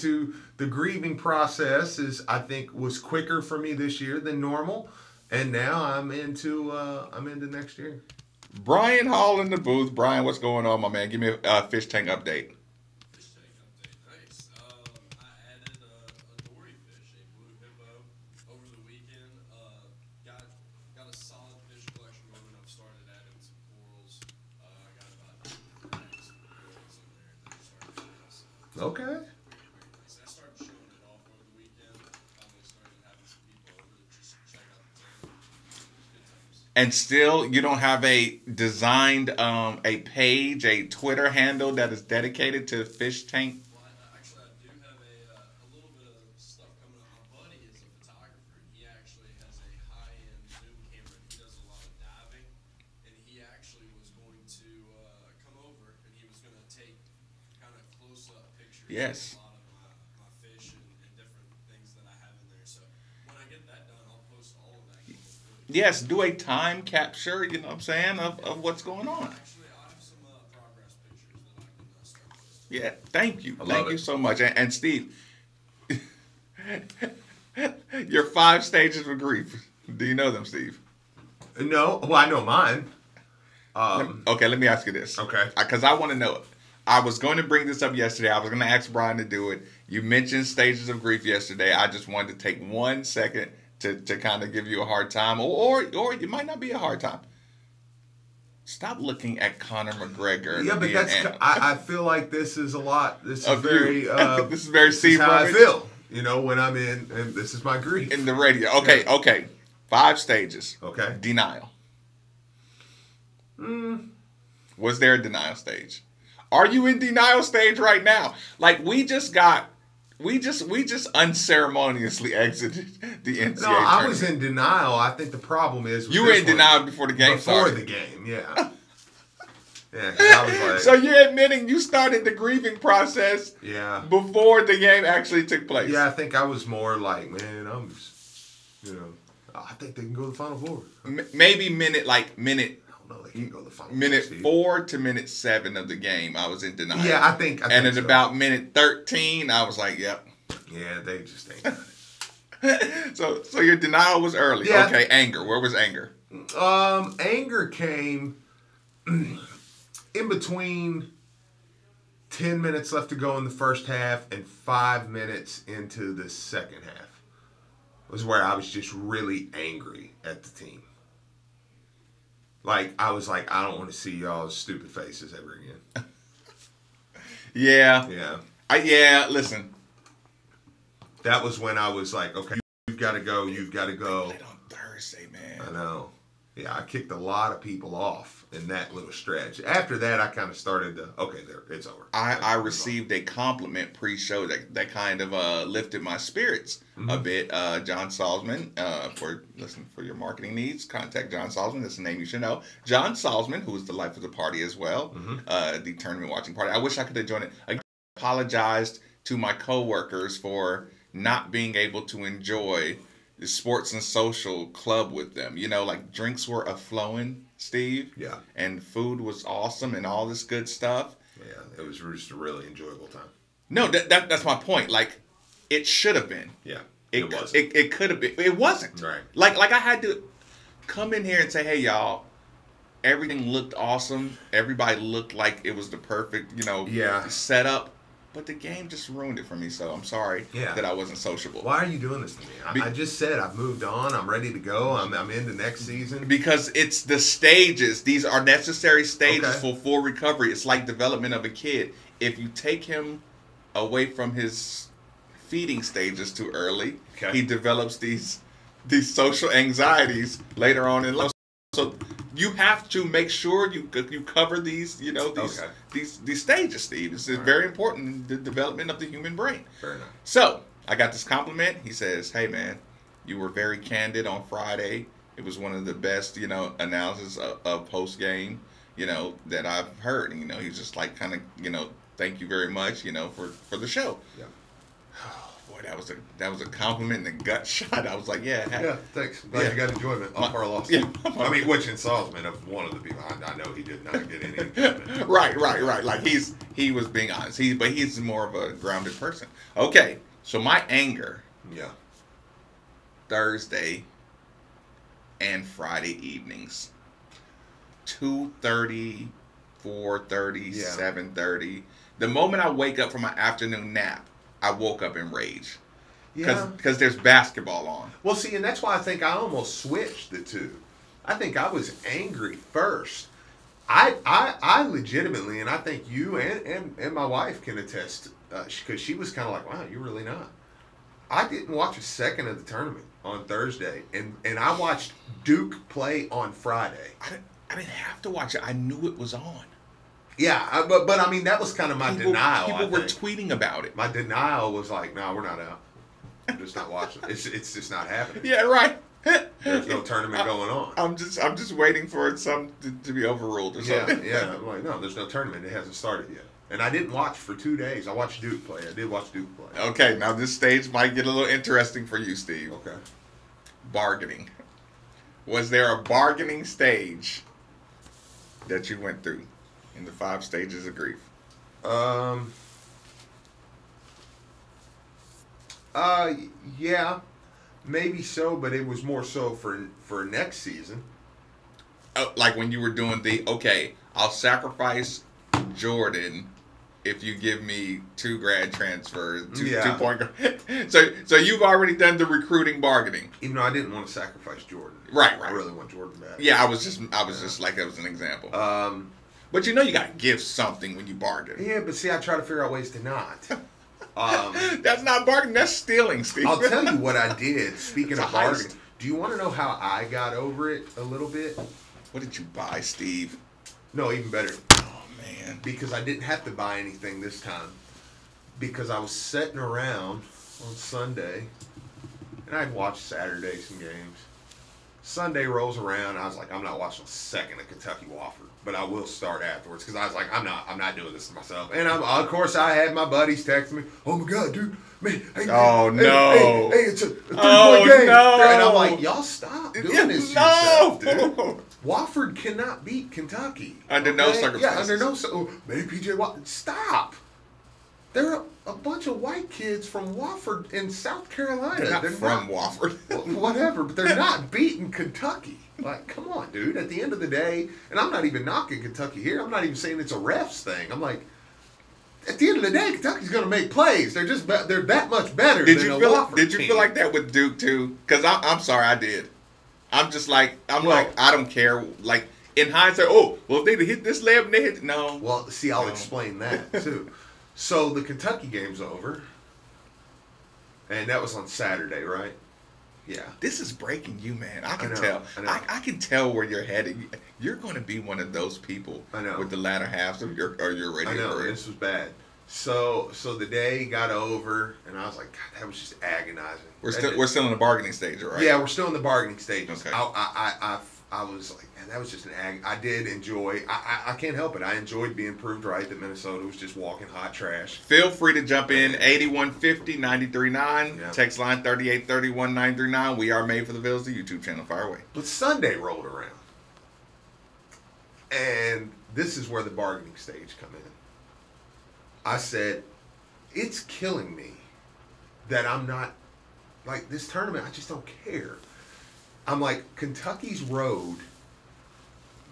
into the grieving process I think was quicker for me this year than normal, and now I'm into next year. Brian Hall in the booth. Brian, what's going on, my man? Give me a fish tank update. Fish tank update, nice. I added a dory fish, a blue hippo, over the weekend. Got a solid fish collection going. I've started adding some corals. I got about some corals in there that are starting to pass. Okay. Very nice. I started showing it off over the weekend. Finally started having some people over to just check out the tank. Good times. And still, you don't have a designed a page, a Twitter handle that is dedicated to fish tank. Well, actually, I do have a little bit of stuff coming up. My buddy is a photographer, and he actually has a high-end zoom camera. He does a lot of diving, and he actually was going to come over, and he was going to take kind of close-up pictures Yes. of a lot of my fish and different things that I have in there. So when I get that done, I'll post all of that. Yes, do a time capture, you know what I'm saying, of what's going on. Actually, I have some progress pictures that I can start posting. Yeah, thank you. I love Thank you it. so much. And Steve, your 5 stages of grief. Do you know them, Steve? No, well, I know mine. Okay, let me ask you this. Okay. Because I want to know it. I was going to bring this up yesterday. I was going to ask Brian to do it. You mentioned stages of grief yesterday. I just wanted to take 1 second to kind of give you a hard time. Or it might not be a hard time. Stop looking at Conor McGregor. Yeah, but that's. I feel like this is a lot. This is Of very. you. This is very This is how I Steve feel. You know, when I'm in, and this is my grief. in the radio. Okay, Yeah. okay. 5 stages. Okay. Denial. Was there a denial stage? Are you in denial stage right now? Like we just unceremoniously exited the NCAA No, I tournament. was in denial. I think the problem is with You were this in one, denial before the game before started. the game. Yeah. Yeah, 'cause I was like, So you're admitting you started the grieving process yeah, before the game actually took place. yeah. I think I was more like, man, I'm just, you know, I think they can go to the Final Four. Maybe minute I don't know, they can go to the Final minute Four. Steve. 4 to minute 7 of the game, I was in denial. Yeah, I think And at so. about minute 13, I was like, yep. Yeah, they just ain't got it. So your denial was early. Yeah. Okay, anger. Where was anger? Anger came in between 10 minutes left to go in the first half and 5 minutes into the second half. Was where I was just really angry at the team. Like, I was like, I don't want to see y'all's stupid faces ever again. Yeah. Yeah. Yeah, listen. That was when I was like, okay, you've got to go, you've got to go. Played on Thursday, man. I know. Yeah, I kicked a lot of people off in that little stretch. After that, I kind of started to, okay, there, it's over. I received a compliment pre-show that kind of lifted my spirits a bit. John Salzman, for your marketing needs, contact John Salzman. That's the name you should know. John Salzman, who is the life of the party as well, the tournament watching party. I wish I could have joined it. I apologized to my coworkers for not being able to enjoy the sports and social club with them. You know, like drinks were a-flowing, Steve. Yeah. And food was awesome and all this good stuff. Yeah, it was just a really enjoyable time. No, that's my point. Like, it should have been. Yeah, It wasn't. It could have been. It wasn't. Right. Like I had to come in here and say, hey, y'all, everything looked awesome. Everybody looked like it was the perfect, setup. But the game just ruined it for me, so I'm sorry that I wasn't sociable. Why are you doing this to me? I just said I've moved on. I'm ready to go. I'm into next season. Because it's the stages. These are necessary stages for full recovery. It's like development of a kid. If you take him away from his feeding stages too early, he develops these social anxieties later on in life. So you have to make sure you cover these, these stages, Steve. This is very important in the development of the human brain. Fair enough. So I got this compliment. He says, hey, man, you were very candid on Friday. It was one of the best, analysis of post-game, that I've heard. And, he's just like kind of, thank you very much, for the show. Yeah. Boy, that was a compliment and a gut shot. I was like, yeah. Yeah, thanks. Glad you got enjoyment off our loss. Yeah. I mean, which in Salzman of one of the people, I know he did not get any enjoyment. Right. Like he was being honest. But he's more of a grounded person. Okay, so my anger. Yeah. Thursday and Friday evenings. 2:30, 4:30, 7:30. The moment I wake up from my afternoon nap, I woke up in rage. Because there's basketball on. Well, see, and that's why I think I almost switched the two. I think I was angry first. I legitimately, and I think you and my wife can attest, because she was kind of like, wow, you're really not. I didn't watch a second of the tournament on Thursday, and I watched Duke play on Friday. I didn't have to watch it. I knew it was on. Yeah, but I mean, that was kind of my denial. People were tweeting about it. My denial was like, no, we're not out. I'm just not watching. It's just not happening. Yeah, right. There's no tournament going on. I'm just waiting for it to be overruled or something. Yeah. I'm like, no, there's no tournament. It hasn't started yet. And I didn't watch for 2 days. I watched Duke play. I did watch Duke play. Okay, now this stage might get a little interesting for you, Steve. Okay. Bargaining. Was there a bargaining stage that you went through in the 5 stages of grief? Yeah, maybe so, but it was more so for next season. Like when you were doing okay, I'll sacrifice Jordan if you give me 2 grad transfers, 2-point guard. So you've already done the recruiting bargaining. Even though I didn't want to sacrifice Jordan. Right. I really want Jordan back. Yeah, I was just like that was an example. But you gotta give something when you bargain. Yeah, but see, I try to figure out ways to not. That's not bargaining. That's stealing, Steve. I'll tell you what I did. Speaking of bargaining, do you want to know how I got over it a little bit? What did you buy, Steve? No, even better. Oh man. Because I didn't have to buy anything this time. Because I was sitting around on Sunday, and I'd watch Saturday some games. Sunday rolls around, I was like, I'm not watching a second of Kentucky Wofford, but I will start afterwards because I was like, I'm not doing this to myself. And of course, I had my buddies text me, oh my God, dude, man, hey, it's a 3-point game. No. And I'm like, y'all stop doing this to yourself, dude. Wofford cannot beat Kentucky. Under no circumstances. Yeah, under no maybe PJ Wofford. Stop. They're a bunch of white kids from Wofford in South Carolina. They're not from Wofford. Whatever, but they're not beating Kentucky. Like, come on, dude. At the end of the day, and I'm not even knocking Kentucky here. I'm not even saying it's a refs thing. I'm like, at the end of the day, Kentucky's going to make plays. They're that much better than a Wofford Did you team. feel like that with Duke too? Because I'm sorry, I did. I'm just like, I don't care. Like, in hindsight, if they'd hit this layup and they hit, no. Well, see, I'll explain that too. So the Kentucky game's over, and that was on Saturday, right? Yeah. This is breaking you, man. I can know, tell. I know. I can tell where you're headed. You're going to be one of those people with the latter halves of your radio I know, career. this was bad. So the day got over, and I was like, God, that was just agonizing. We're still in the bargaining stage, right? Yeah, we're still in the bargaining stages. Okay. I was like, man, that was just an I did enjoy. I can't help it. I enjoyed being proved right that Minnesota was just walking hot trash. Feel free to jump in 8150-939. Yeah. Text line 3831-939. We are made for the Villes, the YouTube channel. Fire away. But Sunday rolled around, and this is where the bargaining stage come in. I said, it's killing me that I'm not like this tournament. I just don't care. I'm like, Kentucky's road,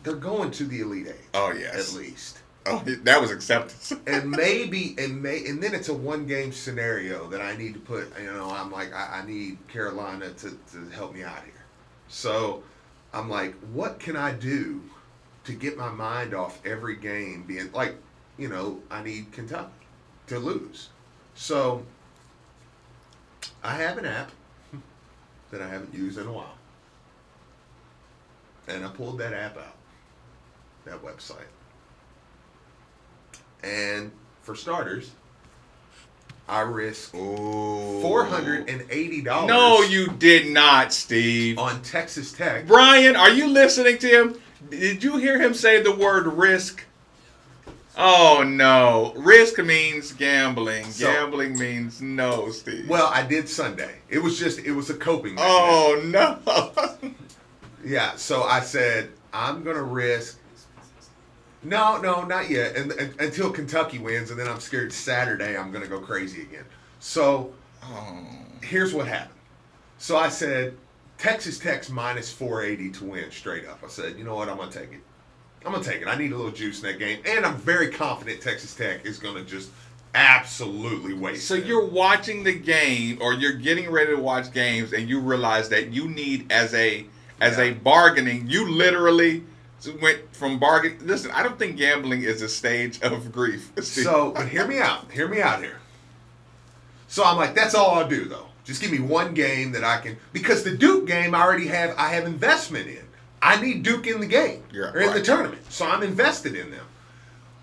they're going to the Elite Eight. Oh, yes. At least. Oh, that was acceptance. and then it's a 1-game scenario that I need to put, I'm like, I need Carolina to help me out here. So I'm like, what can I do to get my mind off every game being like, I need Kentucky to lose. So I have an app that I haven't used in a while. And I pulled that app out, that website. And for starters, I risked $480. No, you did not, Steve. On Texas Tech. Brian, are you listening to him? Did you hear him say the word risk? Oh no! Risk means gambling. So- Gambling means no, Steve. Well, I did Sunday. It was a coping mechanism. Oh no! Yeah, so I said, I'm going to risk. No, not yet. And until Kentucky wins, and then I'm scared Saturday I'm going to go crazy again. So here's what happened. So I said, Texas Tech's minus 480 to win straight up. I said, you know what? I'm going to take it. I need a little juice in that game. And I'm very confident Texas Tech is going to just absolutely waste So it. you're watching the game, or you're getting ready to watch games, and you realize that you need as a bargaining. You literally went from bargain. Listen, I don't think gambling is a stage of grief. So, but hear me out. Hear me out here. So I'm like, that's all I'll do though. Just give me one game that I can, because the Duke game I have investment in. I need Duke in the game or in the tournament, so I'm invested in them.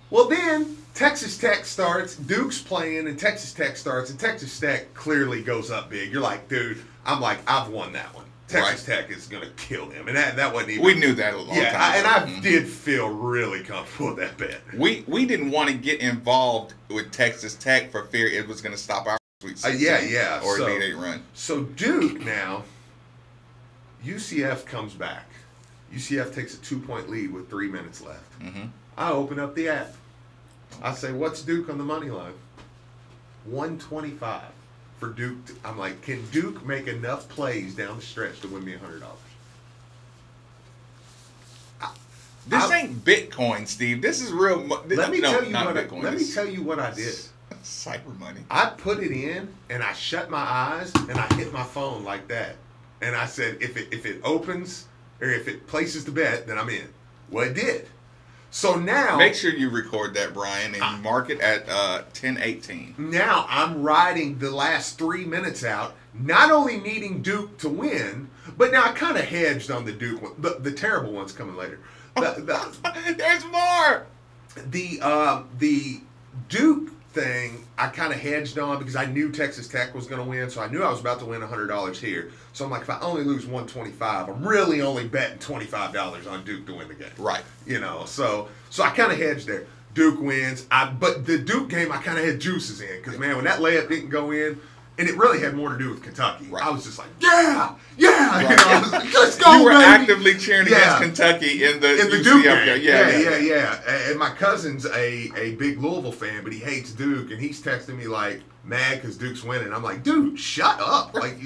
Well, then Texas Tech starts, Duke's playing, and Texas Tech starts, and Texas Tech clearly goes up big. You're like, dude, I'm like, I've won that one. Texas Tech is going to kill them. And that wasn't even... We knew that a long time ago. And I did feel really comfortable with that bet. We didn't want to get involved with Texas Tech for fear it was going to stop our Sweet 16 or Elite 8 run. So Duke now, UCF comes back. UCF takes a 2-point lead with 3 minutes left. Mm-hmm. I open up the app. I say, what's Duke on the money line? 125 for Duke. I'm like, can Duke make enough plays down the stretch to win me $100? This ain't Bitcoin, Steve. This is real. Let me tell you what I did. Cyber money. I put it in and I shut my eyes and I hit my phone like that. And I said, if it opens or if it places the bet, then I'm in. Well, it did. So now... Make sure you record that, Brian, and mark it at 10:18. Now I'm riding the last 3 minutes out, not only needing Duke to win, but now I kind of hedged on the Duke one. The terrible one's coming later. There's more! The Duke thing I kind of hedged on because I knew Texas Tech was going to win, so I knew I was about to win $100 here. So I'm like, if I only lose 125, I'm really only betting $25 on Duke to win the game. Right. You know, so I kind of hedged there. Duke wins. But the Duke game, I kind of had juices in because, man, when that layup didn't go in, and it really had more to do with Kentucky. Right. I was just like, yeah. Right. You know, I was like, let's go, You were baby. actively cheering against Kentucky in the Duke game. Yeah. And my cousin's a big Louisville fan, but he hates Duke, and he's texting me like mad because Duke's winning. I'm like, dude, shut up! Like,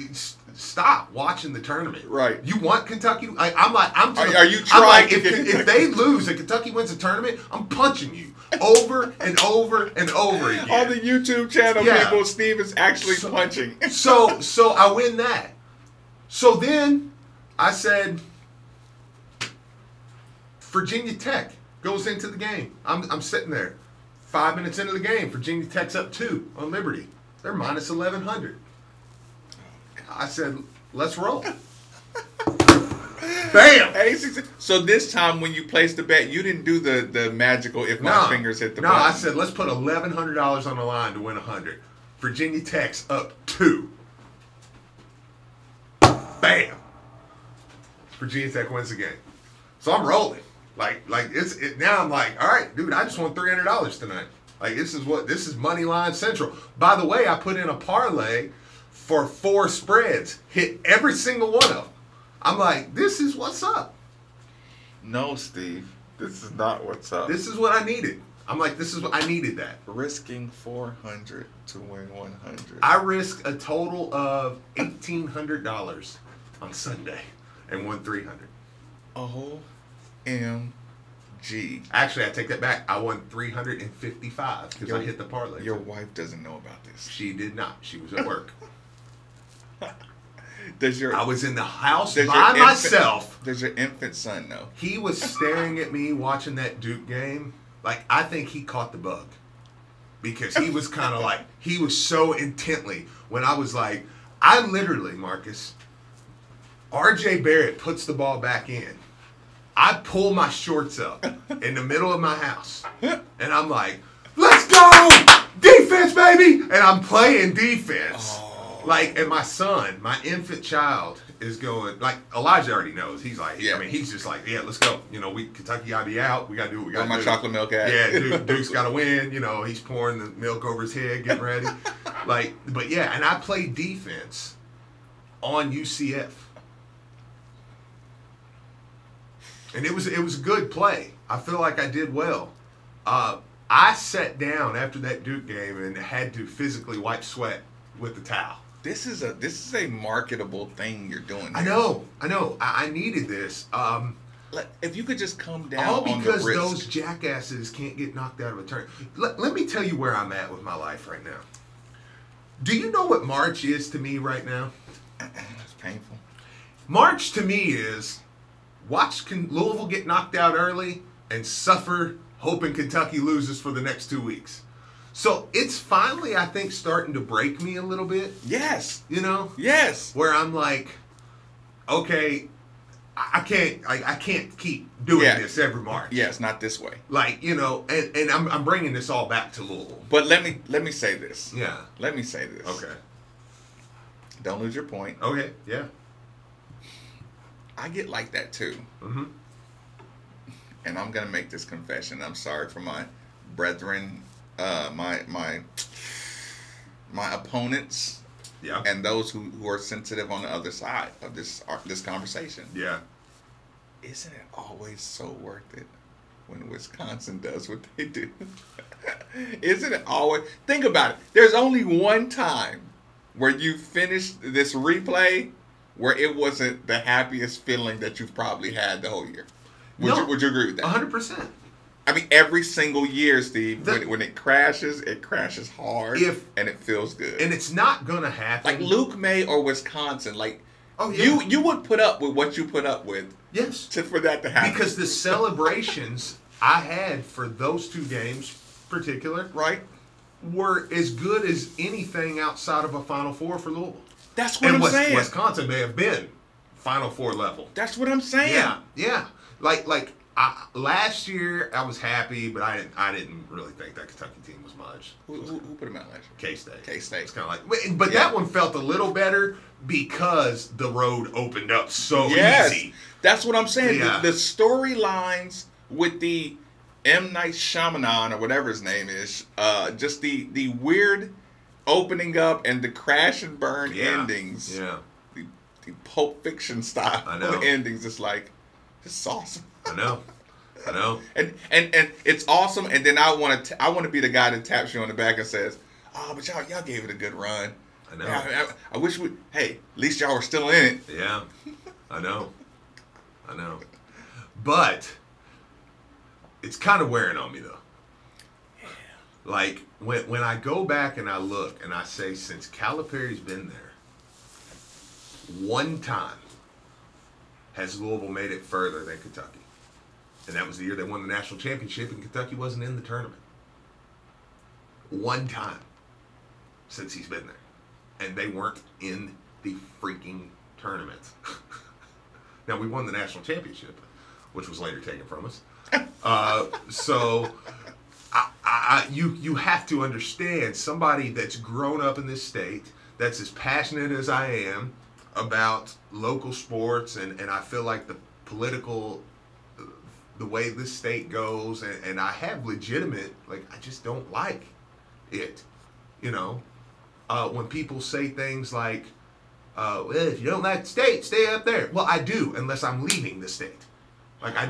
stop watching the tournament. Right. You want Kentucky? Are you trying? If they lose and Kentucky wins the tournament, I'm punching you. Over and over and over again. On the YouTube channel, people, Steve is actually punching. So I win that. So then I said, Virginia Tech goes into the game. I'm sitting there. 5 minutes into the game, Virginia Tech's up 2 on Liberty. They're minus 1,100. I said, let's roll. Bam! So this time when you placed the bet, you didn't do the magical if my fingers hit the button. No, I said, let's put $1,100 on the line to win 100. Virginia Tech's up 2. Bam! Virginia Tech wins the game. So I'm rolling. Now I'm like, all right, dude, I just won $300 tonight. Like, this is money line central. By the way, I put in a parlay for 4 spreads. Hit every single one of them. I'm like, this is what's up. No, Steve, this is not what's up. This is what I needed. I'm like, I needed that. Risking 400 to win 100. I risked a total of $1,800 on Sunday and won 300. OMG. Actually, I take that back. I won 355 because I hit the parlay. Your wife doesn't know about this. She did not. She was at work. I was in the house by myself. Does your infant son know? He was staring at me watching that Duke game. Like, I think he caught the bug. Because he was kind of like, he was so intently when I was like, I literally, Marcus, RJ Barrett puts the ball back in. I pull my shorts up in the middle of my house. And I'm like, let's go! Defense, baby! And I'm playing defense. Like, and my son, my infant child, is going. Like Elijah already knows. He's like, I mean, he's just like, yeah, let's go. Kentucky gotta be out. We gotta do what we gotta do. Where my chocolate milk at? Yeah, Duke's gotta win. He's pouring the milk over his head, getting ready. But yeah, and I played defense on UCF, and it was a good play. I feel like I did well. I sat down after that Duke game and had to physically wipe sweat with the towel. This is a marketable thing you're doing here. I know. I needed this. If you could just come down All because on the risk. those jackasses can't get knocked out of a turn. Let me tell you where I'm at with my life right now. Do you know what March is to me right now? It's painful. March to me is watch Louisville get knocked out early and suffer hoping Kentucky loses for the next 2 weeks. So it's finally, I think, starting to break me a little bit. Yes. Yes. Where I'm like, okay, I can't keep doing this every March. Yes, not this way. And I'm bringing this all back to Louisville. But let me say this. Yeah. Let me say this. Okay. Don't lose your point. Okay. Yeah. I get like that too. Mm-hmm. And I'm gonna make this confession. I'm sorry for my brethren, my opponents, and those who are sensitive on the other side of this conversation. Yeah. Isn't it always so worth it when Wisconsin does what they do? Isn't it always? Think about it. There's only one time where you finished this replay where it wasn't the happiest feeling that you've probably had the whole year. Would you agree with that? 100%. I mean, every single year, Steve, when it crashes hard and it feels good. And it's not going to happen. Like Luke May or Wisconsin, you would put up with what you put up with. Yes. For that to happen. Because the celebrations I had for those two games particular, were as good as anything outside of a Final Four for Louisville. That's what I'm saying. Wisconsin may have been Final Four level. That's what I'm saying. Yeah. Last year I was happy, but I didn't really think that Kentucky team was much. Who put them out last year? K-State. K-State. It's kind of like, but that one felt a little better because the road opened up so easy. That's what I'm saying. Yeah. The storylines with the M. Night Shyamalan or whatever his name is, just the weird opening up and the crash and burn endings. Yeah. The Pulp Fiction style endings. It's like, this is awesome. I know. And it's awesome. And then I want to be the guy that taps you on the back and says, "Oh, but y'all gave it a good run." I know. I wish at least y'all were still in it. Yeah. I know. But it's kind of wearing on me though. Yeah. Like when I go back and I look and I say, since Calipari's been there, one time has Louisville made it further than Kentucky. And that was the year they won the national championship and Kentucky wasn't in the tournament. One time since he's been there. And they weren't in the freaking tournament. Now, we won the national championship, which was later taken from us. So you have to understand, somebody that's grown up in this state, that's as passionate as I am about local sports, and I feel like the political, the way this state goes, and I have legitimate, I just don't like it. When people say things like, well, if you don't like the state, stay up there. Well, I do, unless I'm leaving the state. I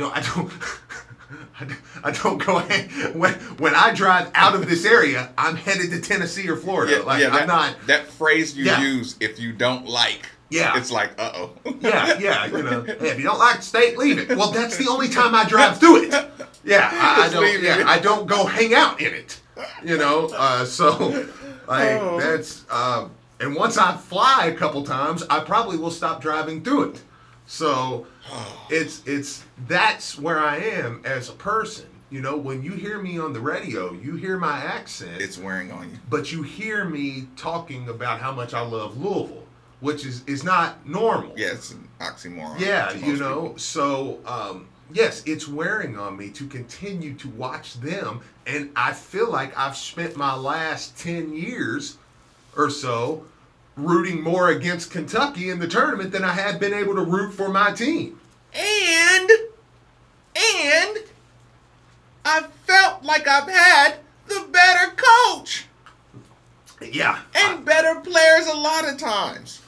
don't go ahead. When I drive out of this area, I'm headed to Tennessee or Florida. I'm not. That phrase you use, if you don't like. Yeah. It's like, uh-oh. Yeah. Hey, if you don't like the state, leave it. Well, that's the only time I drive through it. Yeah, I don't go hang out in it. That's and once I fly a couple times, I probably will stop driving through it. So that's where I am as a person. When you hear me on the radio, you hear my accent. It's wearing on you. But you hear me talking about how much I love Louisville, which is not normal. Yeah, it's an oxymoron. Yeah, so yes, it's wearing on me to continue to watch them, and I feel like I've spent my last 10 years or so rooting more against Kentucky in the tournament than I had been able to root for my team. And I felt like I've had the better coach. Yeah. And better players a lot of times.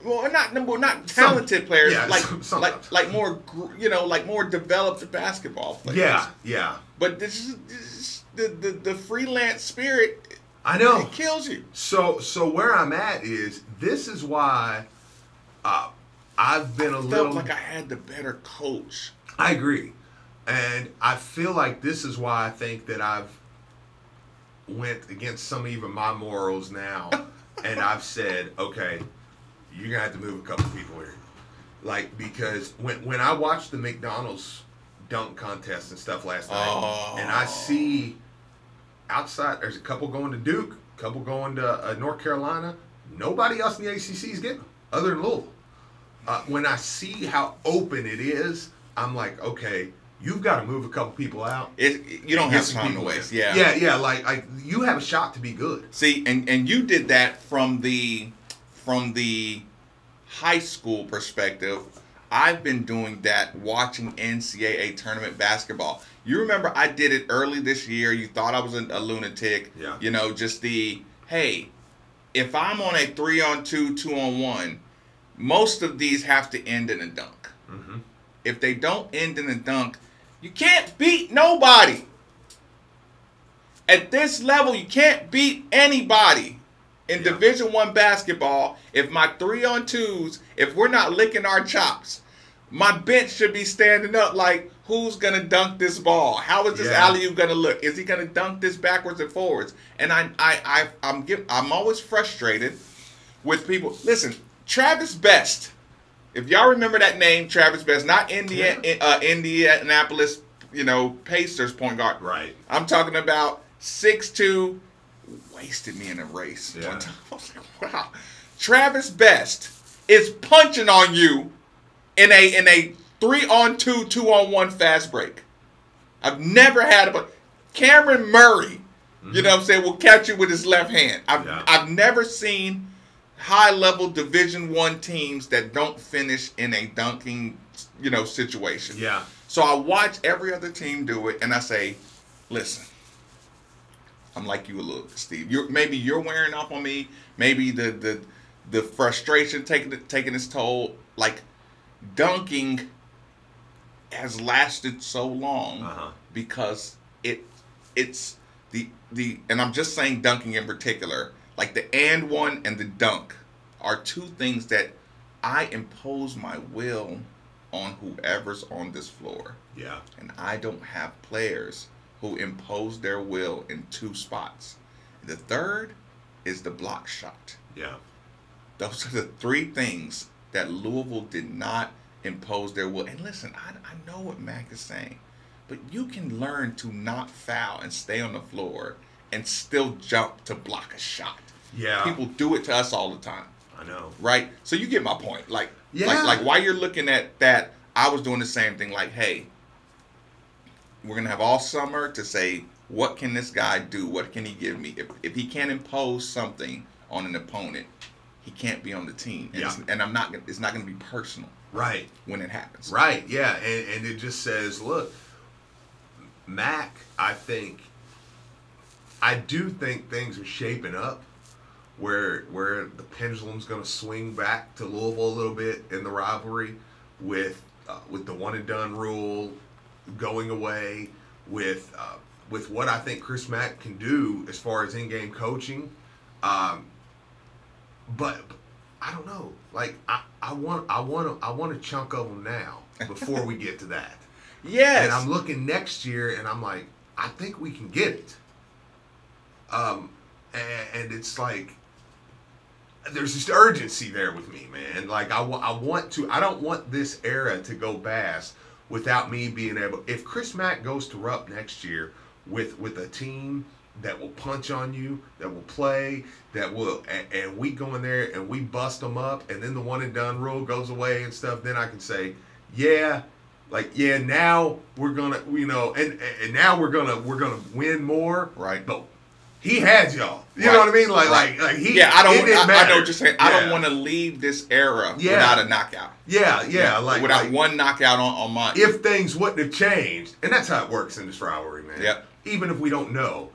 Well, not talented players, yeah, like more, like more developed basketball players. Yeah. But this is the freelance spirit. I know. It kills you. So where I'm at is, this is why I've been felt like I had the better coach. I agree. And I feel like this is why I think that I've went against some even my morals now. And I've said, okay, you're going to have to move a couple people here. Like, because when I watched the McDonald's dunk contest and stuff last night, and I see outside, there's a couple going to Duke, a couple going to North Carolina. Nobody else in the ACC is getting them, other than Louisville. When I see how open it is, I'm like, okay, you've got to move a couple people out. You don't have time to waste. Yeah. Like you have a shot to be good. See, and you did that from the high school perspective. I've been doing that watching NCAA tournament basketball. You remember I did it early this year. You thought I was a lunatic. Yeah. Just hey, if I'm on a 3-on-2, 2-on-1, most of these have to end in a dunk. Mm-hmm. If they don't end in a dunk, you can't beat nobody. At this level, you can't beat anybody. In Division I basketball, if my 3-on-2s, if we're not licking our chops, my bench should be standing up like, who's going to dunk this ball? How is this alley-oop going to look? Is he going to dunk this backwards and forwards? And I'm always frustrated with people. Listen, Travis Best, if y'all remember that name, Travis Best, not Indianapolis, Pacers point guard. Right. I'm talking about 6'2", wasted me in a race Yeah. one time. I was like, wow. Travis Best is punching on you in a 3-on-2, 2-on-1 fast break. I've never had a Cameron Murray, you know what I'm saying, will catch you with his left hand. I've never seen high-level Division I teams that don't finish in a dunking, situation. Yeah. So I watch every other team do it, and I say, listen, I'm like you a little, Steve. Maybe you're wearing off on me. Maybe the frustration taking its toll. Like, dunking has lasted so long because it's the and I'm just saying dunking in particular. Like the and one and the dunk are two things that I impose my will on whoever's on this floor. Yeah. And I don't have players who impose their will in two spots. The third is the block shot. Yeah. Those are the three things that Louisville did not impose their will. And listen, I know what Mac is saying, but you can learn to not foul and stay on the floor and still jump to block a shot. Yeah. People do it to us all the time. I know. Right? So you get my point. Like while you're looking at that, I was doing the same thing. Like, hey, we're going to have all summer to say, what can this guy do? What can he give me? If he can't impose something on an opponent, he can't be on the team. And, it's not going to be personal. Right. When it happens. Right, yeah. And it just says, look, Mac, I do think things are shaping up where the pendulum's going to swing back to Louisville a little bit in the rivalry with the one and done rule going away, with what I think Chris Mack can do as far as in-game coaching. But I don't know. Like I want a chunk of them now before we get to that. Yes. And I'm looking next year, and I'm like, I think we can get it. And it's like, there's just urgency there with me, man. Like I want to. I don't want this era to go past without me being able. If Chris Mack goes to Rupp next year with a team that will punch on you, that will play, that will, and we go in there and we bust them up, and then the one and done rule goes away and stuff, then I can say, now we're gonna, and now we're gonna win more, right? But he had y'all. You Right. know what I mean? Like, Right. like he. Yeah, I don't. It didn't I know matter. what you're saying. I don't Yeah. want to leave this era Yeah. without a knockout. Yeah. Like without like, one knockout on my. if things wouldn't have changed, and that's how it works in this rivalry, man. Yep. Even if we don't know,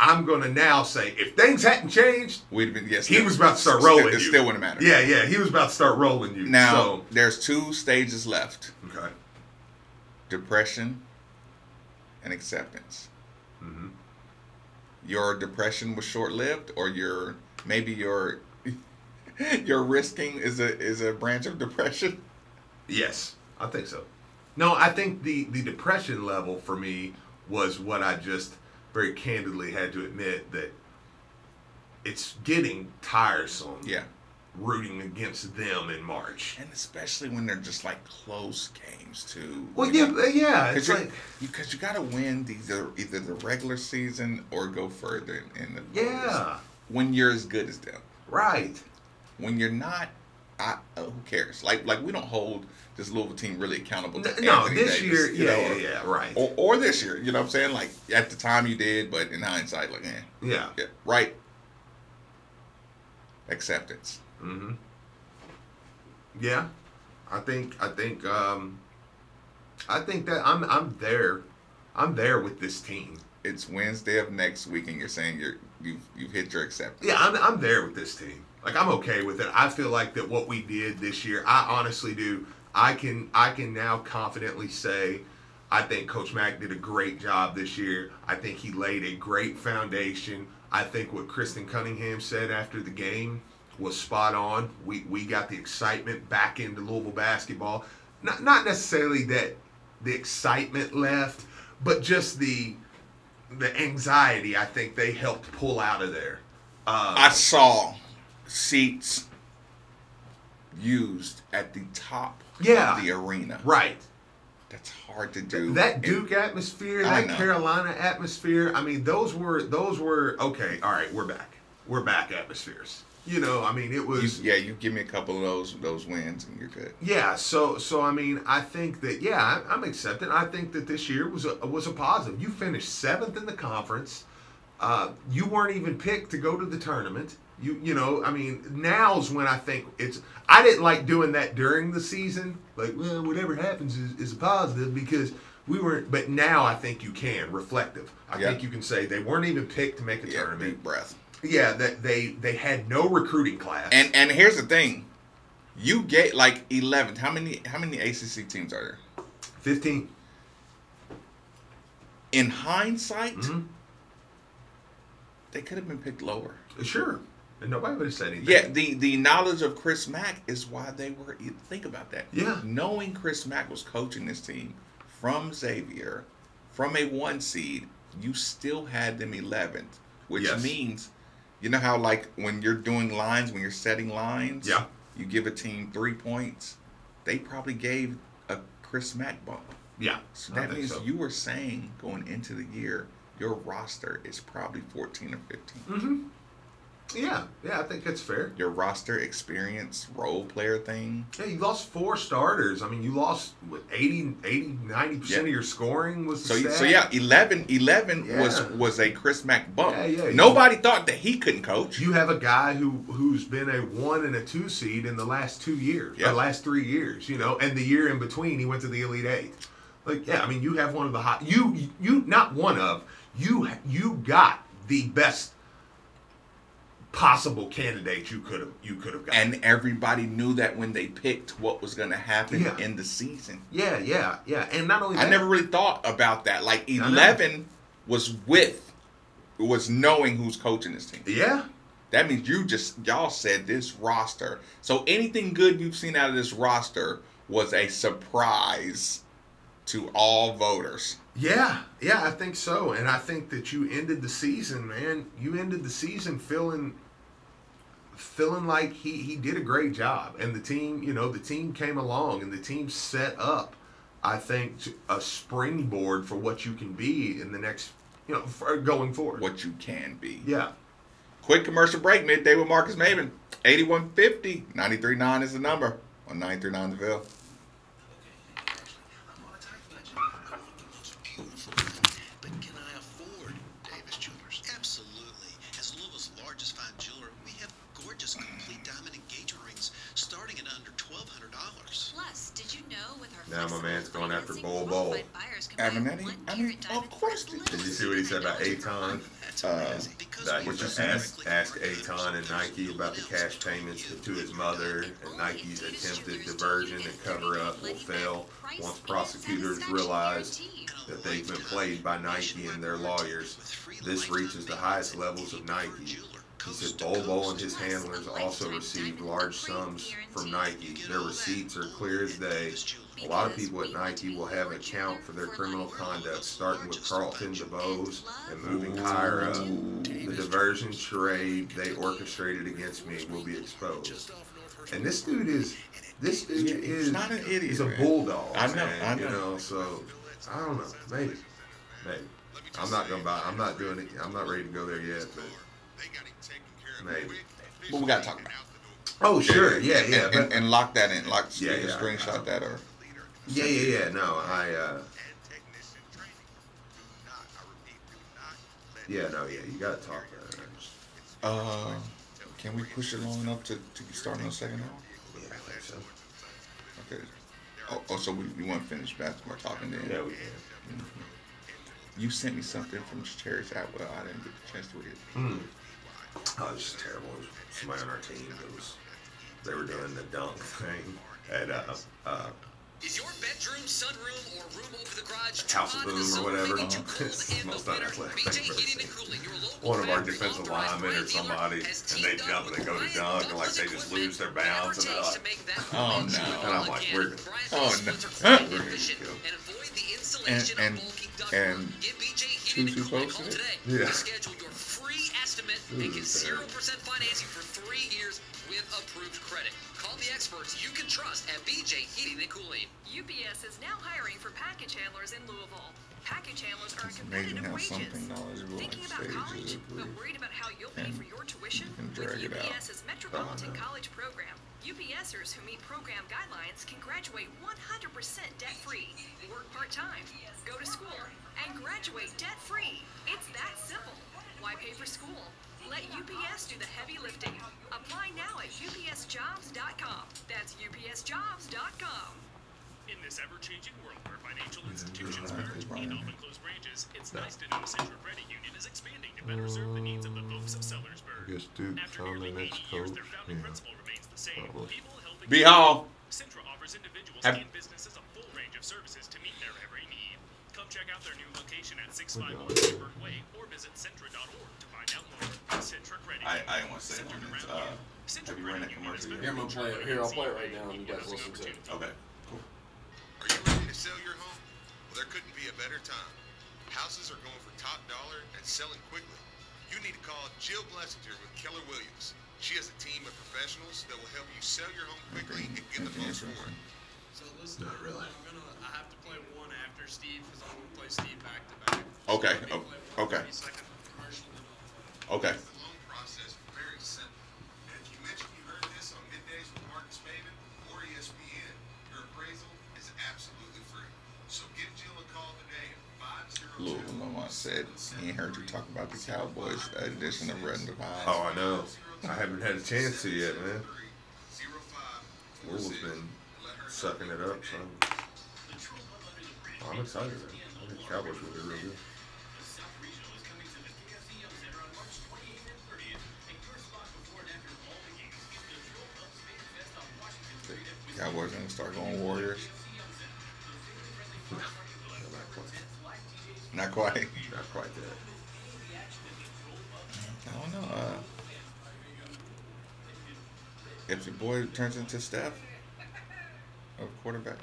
I'm gonna now say if things hadn't changed, we'd been he was about to start rolling It you. still wouldn't matter. Yeah, he was about to start rolling you. Now So, there's 2 stages left: okay. depression and acceptance. Mm-hmm. Your depression was short-lived, or your risking is a branch of depression. Yes, I think so. No, I think the depression level for me was what I just very candidly had to admit that it's getting tiresome. Yeah. Rooting against them in March. And especially when they're just like close games too. Well, yeah. It's like because you got to win either the regular season or go further in the yeah. when you're as good as them. Right. When you're not, who cares? Like we don't hold this Louisville team really accountable to No, Anthony this Davis, year, yeah, right. Or this year, you know what I'm saying? Like at the time you did, but in hindsight, like yeah, right. Acceptance. Mm-hmm. Yeah, I think that I'm there. I'm there with this team. It's Wednesday of next week, and you're saying you've hit your acceptance. Yeah, I'm there with this team. Like I'm okay with it. I feel like that what we did this year, I honestly do. I can now confidently say, I think Coach Mack did a great job this year. I think he laid a great foundation. I think what Kristen Cunningham said after the game was spot on. We got the excitement back into Louisville basketball. Not necessarily that the excitement left, but just the anxiety I think they helped pull out of there. I saw seats used at the top of the arena. Right. That's hard to do. That Duke atmosphere, that Carolina atmosphere, I mean, those were okay, all right, we're back. We're back atmospheres. You know, I mean, it was... You give me a couple of those wins and you're good. Yeah, so I mean, I think that, I'm accepting. I think that this year was a positive. You finished 7th in the conference. You weren't even picked to go to the tournament. You know, I mean, now's when I think it's... I didn't like doing that during the season. Like, well, whatever happens is a positive because we weren't... But now I think you can, reflective. I think you can say they weren't even picked to make a tournament. Deep breath. Yeah, that they had no recruiting class. And here's the thing. You get like 11. How many ACC teams are there? 15. In hindsight, they could have been picked lower. Sure. And nobody would have said anything. Yeah, the knowledge of Chris Mack is why they were... Think about that. Yeah. Knowing Chris Mack was coaching this team from Xavier, from a 1 seed, you still had them 11th, which means... You know how, like, when you're doing lines, when you're setting lines, you give a team 3 points, they probably gave a Chris Mack bump. Yeah. So that means you were saying going into the year, your roster is probably 14 or 15. Mm-hmm. Yeah, I think that's fair. Your roster experience, role player thing. Yeah, you lost 4 starters. I mean, you lost 90% of your scoring was the stat. So 11 was a Chris Mack bump. Yeah. Nobody thought that he couldn't coach. You have a guy who's been a 1 and a 2 seed in the last 2 years, the last 3 years, you know, and the year in between he went to the Elite 8. Like, I mean, you have one of the hot. You not one of. You got the best possible candidate you could have got. And everybody knew that when they picked what was going to happen in the season. Yeah. And not only that, I never really thought about that. Like 11 was knowing who's coaching this team. Yeah. That means y'all said this roster. So anything good you've seen out of this roster was a surprise to all voters. Yeah, I think so. And I think that you ended the season, man. You ended the season feeling like he did a great job. And the team came along and the team set up, I think, a springboard for what you can be in the next, for going forward. What you can be. Yeah. Quick commercial break, midday with Marcus Maven. 8150, 93.9 is the number on 93.9 The Ville. But can I afford Davis Jewelers? Absolutely. complete diamond engagement rings starting at under $1,200. Plus, did you know with our Now my man's going after financing, Bol Bol. qualified buyers can buy Avenetti? one I mean, carat diamond of course. for as Did you little see what he said about as $89 per Aton? month. That's amazing. Because That we he just asked Aton and Nike about the cash payments to his mother, and Nike's attempted diversion and cover up will fail once prosecutors realize that they've been played by Nike and their lawyers. This reaches the highest levels of Nike. He said Bol Bol and his handlers also received large sums from Nike. Their receipts are clear as day. A lot of people at Nike will have an account for their criminal conduct, starting with Carlton DeBose and moving higher up. The diversion charade they orchestrated against me will be exposed. And this dude is He's not an idiot. He's a man. bulldog. I know, man, I know. You know, so I don't know. Maybe. I'm not gonna buy. I'm not doing it. I'm not ready to go there yet, but maybe. But we gotta talk about it. Oh sure, yeah. And lock that in. Yeah, Screenshot that or. Yeah. No, Yeah, you gotta talk about it. Can we push it long enough to start on the second half? Yeah, I think so. Okay. So we want to finish basketball talking then? Yeah, we can. You sent me something from Cherry Atwell. I didn't get the chance to read it. Oh, it was just terrible. It was somebody on our team they were doing the dunk thing at Is your bedroom, sunroom, or room over the garage too House of hot in the Boom or summer, whatever. maybe too cold It's in the most winter? unathletic BJ thing I've ever Heating and seen. Cooling, your local One of our factory defensive authorized linemen or brand dealer, somebody, has and they teamed jump up and they go with to dunk, and like Brian they just Bubba's lose their equipment, bounce, and they're whatever it like, takes to make that oh, moment no. feel And I'm like, again. we're- Brian oh, Bubba's no. splits are highly We're gonna efficient kill. and avoid the insulation And- of bulky and ductwork. Get BJ two Heating and Cooling. folks Call in it? today Yeah. to schedule your free estimate and get 0% financing for 3 years with approved credit. Call the experts you can trust at BJ Heating and Cooling. UPS is now hiring for package handlers in Louisville. Package handlers are It's amazing competitive how wages. something knowledgeable Thinking like about stages college, is but worried about how you'll pay and for your tuition? you can With drag it out. UPS's Metropolitan Oh, no. College program, UPSers who meet program guidelines can graduate 100% debt-free, work part-time, go to school, and graduate debt-free. It's that simple. Why pay for school? Let UPS do the heavy lifting. Apply now at upsjobs.com. That's upsjobs.com. In this ever-changing world where financial institutions merge and open close branches, it's nice to know Central Credit Union is expanding to better serve the needs of the folks of Sellersburg. guess Duke's After on the nearly next 80 years, coach. their founding Yeah. principle remains the same. Probably. People helping Be Hall. Centra offers individuals Have- and businesses a full range of services to meet their every need. Come check out their new location at We're 651 going. Seabird Way or visit Centra.org to find out more. Centra Credit I Union. didn't want to say it. Centered It's, around you. Centra have you Credit run that Union commercial is yet? better Here, I'm gonna than play it. Trevor Here, I'll play it Ramsey right now, and you guys equals listen to it. opportunity. Okay. Cool. Are you ready to sell your home? Well, there couldn't be a better time. Houses are going for top dollar and selling quickly. You need to call Jill Blessinger with Keller Williams. She has a team of professionals that will help you sell your home quickly and get the most for it. So listen, Not really. I have to play one after Steve because I'm gonna play Steve back to back. Okay, So let me play one okay. 30-second commercial and I'll Okay. The loan process very simple. And if you mention you heard this on Middays with Marcus Maven or ESPN, your appraisal is absolutely free. So give Jill a call today at 502. Louisville Lamont said he ain't heard you talk about the Cowboys edition of Red and Divine. Oh, I know. I haven't had a chance to yet, man. Louisville's been sucking it up, so I'm excited. I think the Cowboys will be real good. The Cowboys gonna start going Warriors. Not quite. Not quite that. I don't know. If your boy turns into Steph of quarterbacks.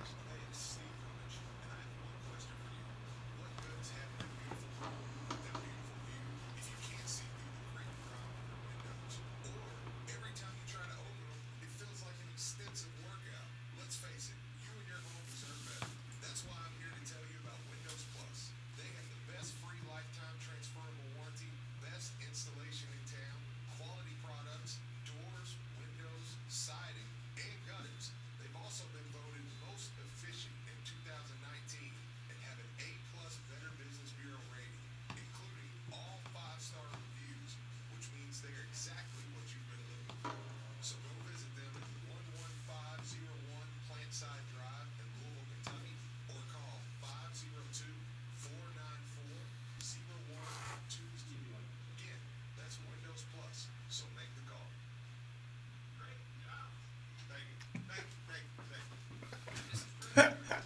Every time you try to open them, it feels like an extensive workout. Let's face it, you and your home deserve better. That's why I'm here to tell you about Windows Plus. They have the best free lifetime transferable warranty, best installation in town, quality products, doors, windows, siding, and gutters. They've also been voted most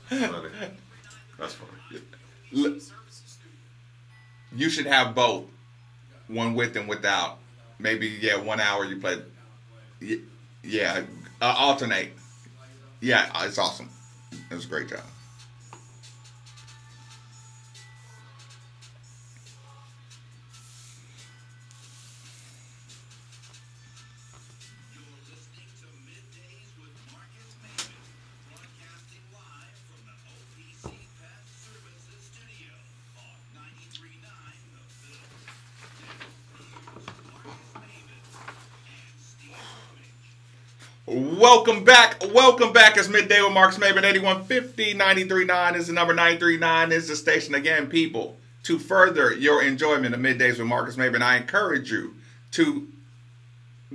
Funny. That's funny. You should have both, one with and without. Maybe 1 hour you play. Yeah, alternate. Yeah, it's awesome. It was a great job. You're listening to Middays with Marcus Maven, broadcasting live from the OPC Pest Services Studio on 93.9 The Ville. Now, here's Marcus Maven and Steve Rummage. Welcome back. It's Midday with Marks Maven. 8150 93.9 is the number. 93.9 is the station. Again, people, to further your enjoyment of Middays with Marcus Maven, I encourage you to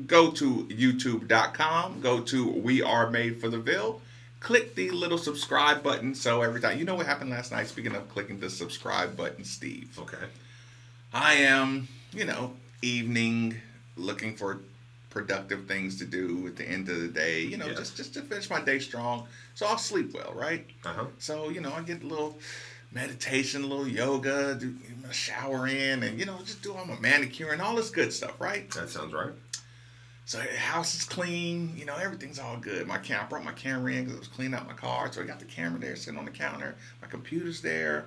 go to youtube.com, go to We Are Made for the Ville, click the little subscribe button. So every time, you know what happened last night? Speaking of clicking the subscribe button, Steve. Okay. I am, evening looking for productive things to do at the end of the day, Yes. just to finish my day strong. So I'll sleep well, right? Uh-huh. So, I get a little meditation, a little yoga, do my shower in, and, just do all my manicure and all this good stuff, right? That sounds right. So the house is clean, everything's all good. I brought my camera in because I was cleaning out my car, so I got the camera there sitting on the counter. My computer's there.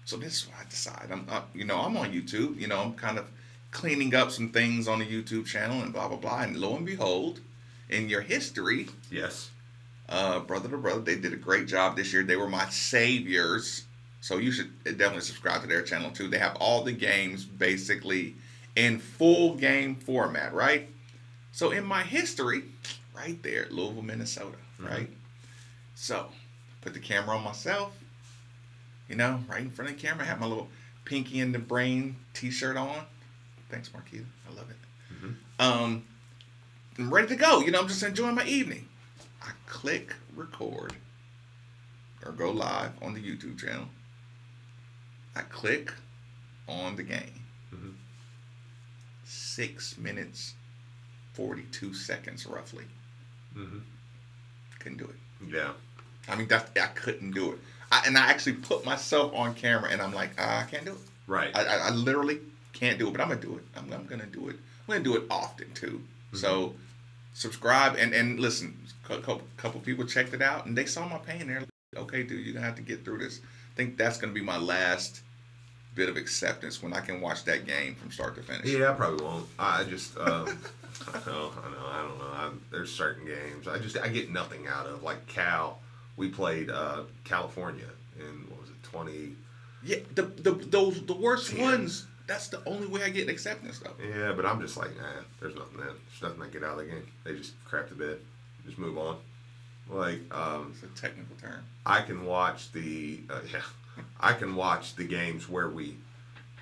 So this is what I decide. I'm on YouTube. I'm kind of cleaning up some things on the YouTube channel and blah, blah, blah. And lo and behold, in your history, Yes. Brother to Brother, they did a great job this year. They were my saviors. So you should definitely subscribe to their channel too. They have all the games basically in full game format, right? So in my history, right there, Louisville, Minnesota, right? So put the camera on myself, right in front of the camera. I have my little Pinky in the Brain t-shirt on. Thanks, Marquita. I love it. I'm ready to go. I'm just enjoying my evening. I click record or go live on the YouTube channel. I click on the game. 6 minutes, 42 seconds roughly. Couldn't do it. Yeah. I mean, I couldn't do it. I actually put myself on camera and I'm like, I can't do it. Right. I literally can't do it, but I'm going to do it. I'm going to do it. I'm going to do it often too. So subscribe and listen. A couple people checked it out and they saw my pain. They're like, okay, dude, you're going to have to get through this. I think that's going to be my last bit of acceptance when I can watch that game from start to finish. Yeah, I probably won't. I just, I don't know. There's certain games I get nothing out of. Like Cal, we played California in, what was it, 20? Yeah, the worst 10. ones. That's the only way I get acceptance though. Yeah, but I'm just like, there's nothing there. There's nothing I get out of the game. They just crap the bed. Just move on. Like, It's a technical term. I can watch the, I can watch the games where we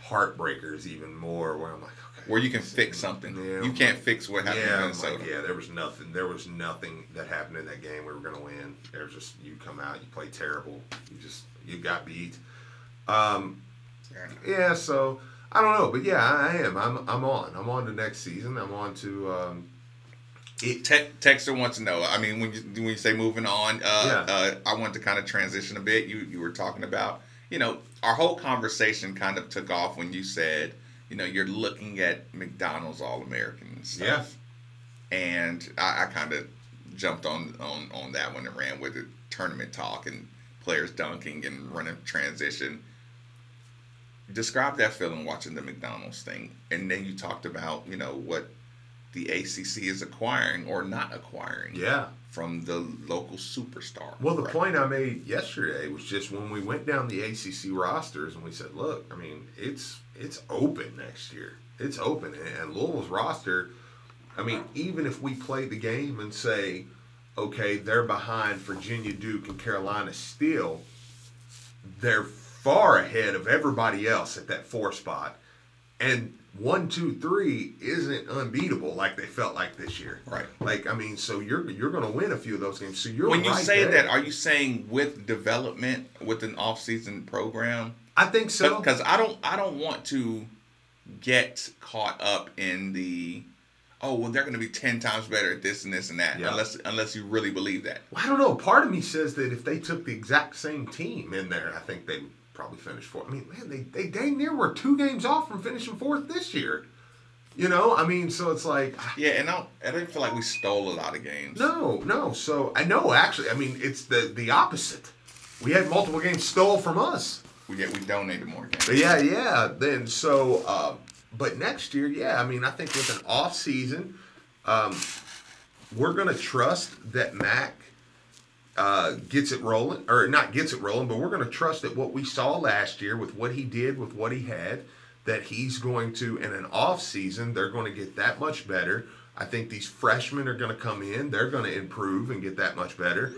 heartbreakers even more, where I'm like, okay. Where you can fix something. Yeah, You can't fix what happened in I'm Minnesota. like, there was nothing. There was nothing that happened in that game we were going to win. There's just, you come out, you play terrible. You got beat. Yeah, so I don't know, but yeah, I am. I'm on to next season. I'm on to. Texter wants to know. I mean, when you say moving on, I want to kind of transition a bit. You were talking about, our whole conversation kind of took off when you said, you're looking at McDonald's All-American and stuff. Yeah. And I kind of jumped on that one and ran with it. Tournament talk and players dunking and running transition. Describe that feeling watching the McDonald's thing. And then you talked about, what the ACC is acquiring or not acquiring from the local superstar. Well, the point I made yesterday was just when we went down the ACC rosters and we said, look, I mean, it's open next year. It's open. And Louisville's roster, I mean, even if we play the game and say, okay, they're behind Virginia, Duke, and Carolina still, they're far ahead of everybody else at that 4 spot. And 1, 2, 3 isn't unbeatable like they felt like this year. Right. Like, I mean, so you're going to win a few of those games. So you're when you right say there. that, are you saying with development, with an off-season program? I think so. Because I don't want to get caught up in the oh, well, they're going to be 10 times better at this and this and that, Yeah. unless you really believe that. Well, I don't know. Part of me says that if they took the exact same team in there, I think they would probably finish fourth. I mean, man, they dang near were 2 games off from finishing fourth this year. You know, I mean, so it's like... Yeah, and I didn't feel like we stole a lot of games. No. So, I know, actually. I mean, it's the opposite. We had multiple games stole from us. We donated more games. But yeah. Then, so... but next year, yeah, I mean, I think with an off season, we're going to trust that Mac gets it rolling, or not gets it rolling, but we're going to trust that what we saw last year with what he did, with what he had, that he's going to, in an off season, they're going to get that much better. I think these freshmen are going to come in, they're going to improve and get that much better.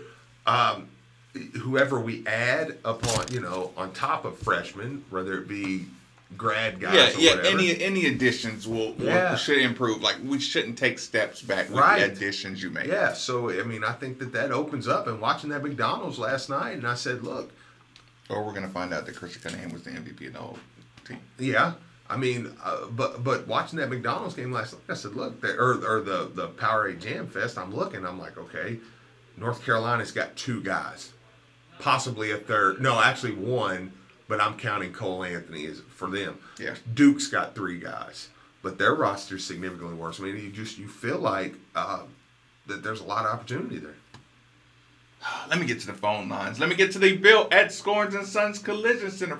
Whoever we add upon, on top of freshmen, whether it be grad guys or whatever. Any additions should improve. Like, we shouldn't take steps back with the additions you make. Yeah, so, I mean, I think that opens up. And watching that McDonald's last night, and I said, look. Or we're going to find out that Christian Cunningham was the MVP of the whole team. Yeah. I mean, but watching that McDonald's game last night, I said, look, or the Powerade Jam Fest, I'm like, okay, North Carolina's got 2 guys. Possibly a third. No, actually 1. But I'm counting Cole Anthony as for them. Yeah. Duke's got 3 guys, but their roster's significantly worse. I mean, you feel like that there's a lot of opportunity there. Let me get to the phone lines. Let me get to the Bill at Scorns and Sons Collision Center.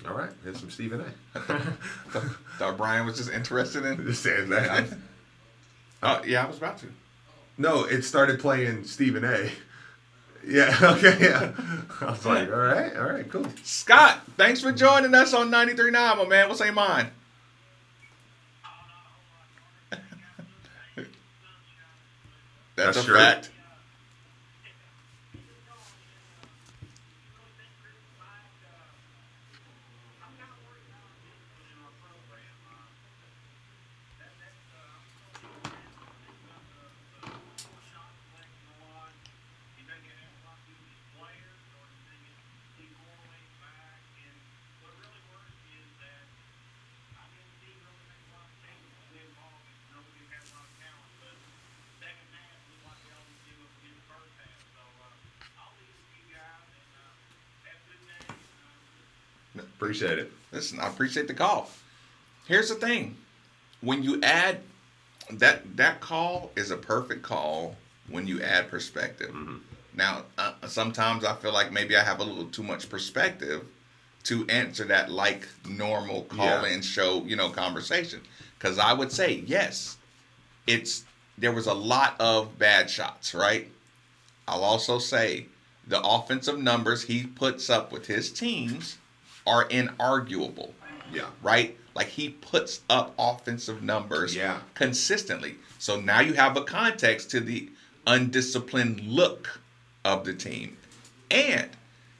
All right, here's some Stephen A. Thought Brian was just interested in just saying that. Yeah, I was about to. No, it started playing Stephen A. Yeah, okay, yeah. I was like, all right, cool. Scott, thanks for joining us on 93.9, my man. What's on your mind? That's a true. fact. Appreciate it. Listen, I appreciate the call. Here's the thing. When you add, that call is a perfect call when you add perspective. Mm-hmm. Now, sometimes I feel like maybe I have a little too much perspective to answer that like normal call-in show, conversation. Because I would say, yes, there was a lot of bad shots, right? I'll also say the offensive numbers he puts up with his teams are inarguable. Yeah. Right? Like, he puts up offensive numbers consistently. So now you have a context to the undisciplined look of the team. And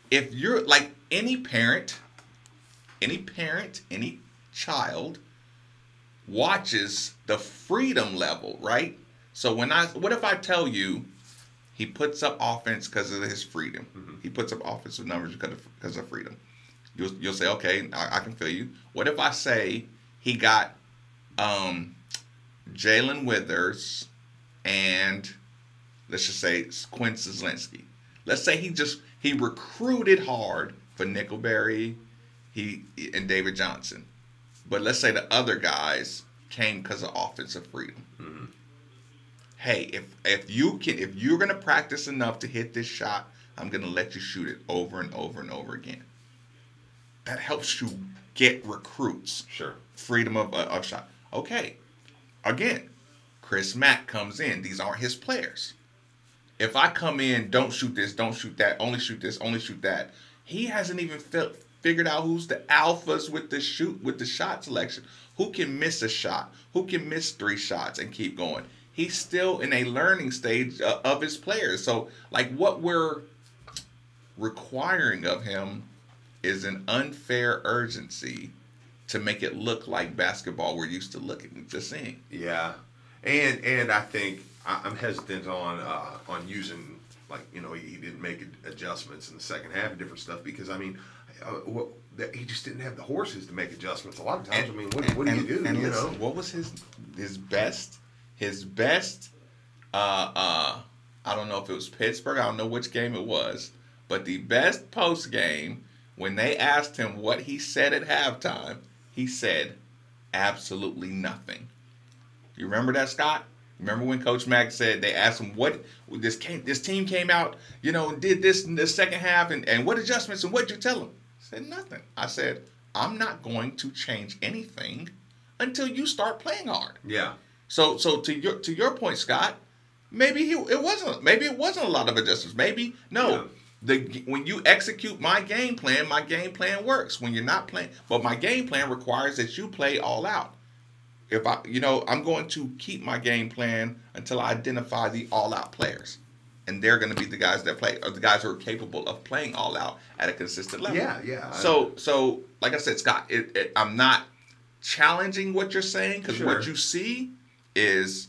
if you're like any parent, any child watches the freedom level, right? So what if I tell you he puts up offense because of his freedom? Mm-hmm. He puts up offensive numbers because of freedom. You'll say, okay, I can feel you. What if I say he got Jalen Withers and let's just say Quinn Sislinski. Let's say he recruited hard for Nickelberry and David Johnson. But let's say the other guys came because of offensive freedom. Mm-hmm. Hey, if you're gonna practice enough to hit this shot, I'm gonna let you shoot it over and over and over again. That helps you get recruits. Sure. Freedom of shot. Okay. Again, Chris Mack comes in. These aren't his players. If I come in, don't shoot this, don't shoot that, only shoot this, only shoot that. He hasn't even figured out who's the alphas with the shot selection. Who can miss a shot? Who can miss 3 shots and keep going? He's still in a learning stage of his players. So, like, what we're requiring of him is an unfair urgency to make it look like basketball we're used to seeing. Yeah, and I think I'm hesitant on using, like, he didn't make adjustments in the second half and different stuff because, I mean, that he just didn't have the horses to make adjustments. A lot of times, I mean, what do you do? And you listen, know, what was his best? His best. I don't know if it was Pittsburgh. I don't know which game it was, but the best post game when they asked him what he said at halftime, he said absolutely nothing. You remember that, Scott? Remember when Coach Mack said they asked him what this team came out, you know, and did this in the second half and what adjustments and what'd you tell them? He said nothing. I said, I'm not going to change anything until you start playing hard. yeah. So to your point, Scott, maybe it wasn't a lot of adjustments. Maybe no. Yeah. When you execute my game plan works. When you're not playing, but my game plan requires that you play all out. If I'm going to keep my game plan until I identify the all-out players, and they're going to be the guys that play, or the guys who are capable of playing all out at a consistent level. Yeah. So like I said, Scott, I'm not challenging what you're saying because Sure. what you see is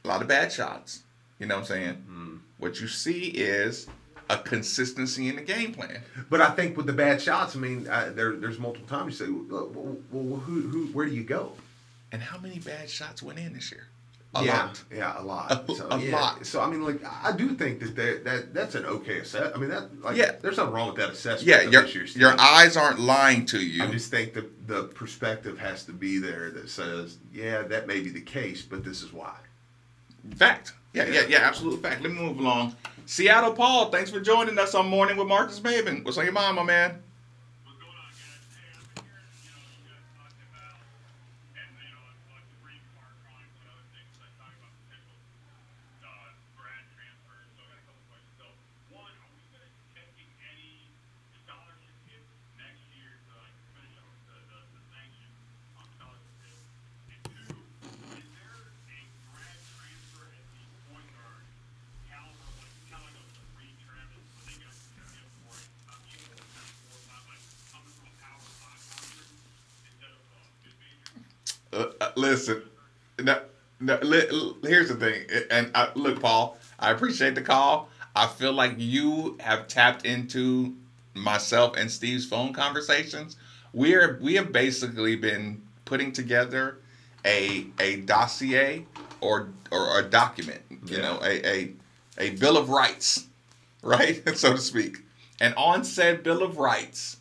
a lot of bad shots. You know what I'm saying? What you see is a consistency in the game plan. But I think with the bad shots, I mean, there's multiple times you say, well, where do you go? And how many bad shots went in this year? A lot. A lot. So I mean, like, I do think that's an okay assessment. I mean, there's nothing wrong with that assessment. Yeah, of this year's your team. eyes aren't lying to you. I just think the perspective has to be there that says, yeah, that may be the case, but this is why. Fact. Yeah, absolute fact. Let me move along. Seattle Paul, thanks for joining us on Morning with Marcus Maven. What's on your mind, my man? What's going on, guys? Hey, I've been hearing, you guys talking about, and, like the Green Park Chronicles and other things, like talking about potential grad transfers. So I got a couple questions. So, one, are we going to be taking any scholarship hits next year to, like, finish up the sanction on scholarship? And two, is there a grad transfer at the point guard caliber, like, kind of like a Reed Travis, when they get up to get for it, even if it's kind of 4 or 5, like, coming from a Power 5 conference instead of mid-major? Listen, here's the thing. And look, Paul, I appreciate the call. I feel like you have tapped into myself and Steve's phone conversations. We have basically been putting together a dossier or a document, you know, a bill of rights, right, so to speak. And on said bill of rights,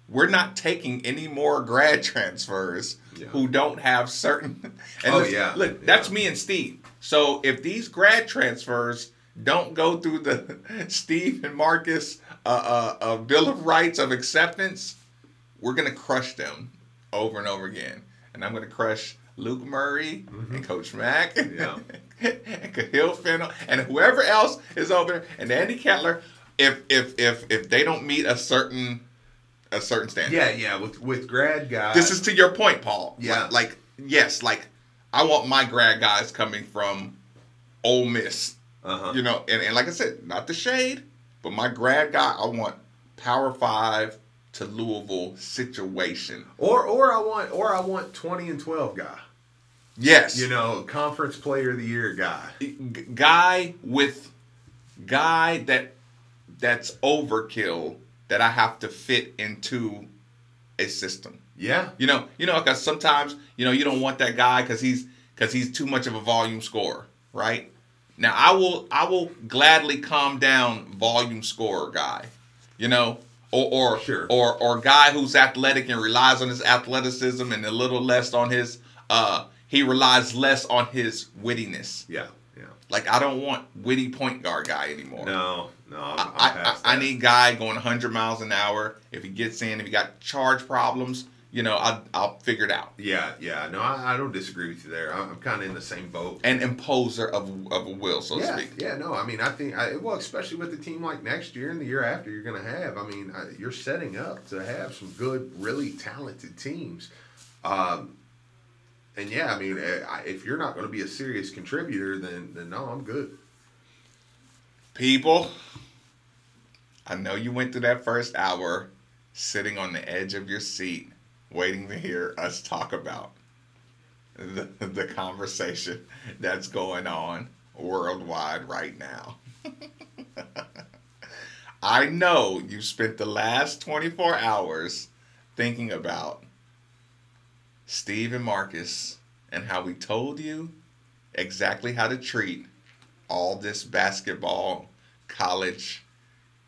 we're not taking any more grad transfers who don't have certain. And look, that's me and Steve. So if these grad transfers don't go through the Steve and Marcus bill of rights of acceptance, we're gonna crush them over and over again. And I'm gonna crush Luke Murray and Coach Mack and Kahil Fennell and whoever else is over there and Andy Kettler if they don't meet a certain standard. Yeah, with grad guys. This is to your point, Paul. Yeah. Like I want my grad guys coming from Ole Miss. You know, and like I said, not the shade, but my grad guy, I want Power 5 to Louisville situation. Or I want 20 and 12 guy. Yes. You know, conference player of the year guy. Guy that's overkill that I have to fit into a system. Yeah. You know, because sometimes, you don't want that guy because he's too much of a volume scorer, right? Now I will gladly calm down volume scorer guy, or Sure. or guy who's athletic and relies on his athleticism and a little less on his he relies less on his wittiness. Yeah. Like I don't want witty point guard guy anymore. No. I need guy going 100 miles an hour. If he gets in, if he got charge problems, I'll figure it out. Yeah. No, I don't disagree with you there. I'm kind of in the same boat. An imposer of a will, so to speak. Yeah, no, I mean, I think, especially with a team like next year and the year after you're going to have, I mean, you're setting up to have some good, really talented teams. And yeah, I mean, if you're not going to be a serious contributor, then no, I'm good. People, I know you went through that first hour sitting on the edge of your seat waiting to hear us talk about the conversation that's going on worldwide right now. I know you spent the last 24 hours thinking about Steve and Marcus and how we told you exactly how to treat all this basketball college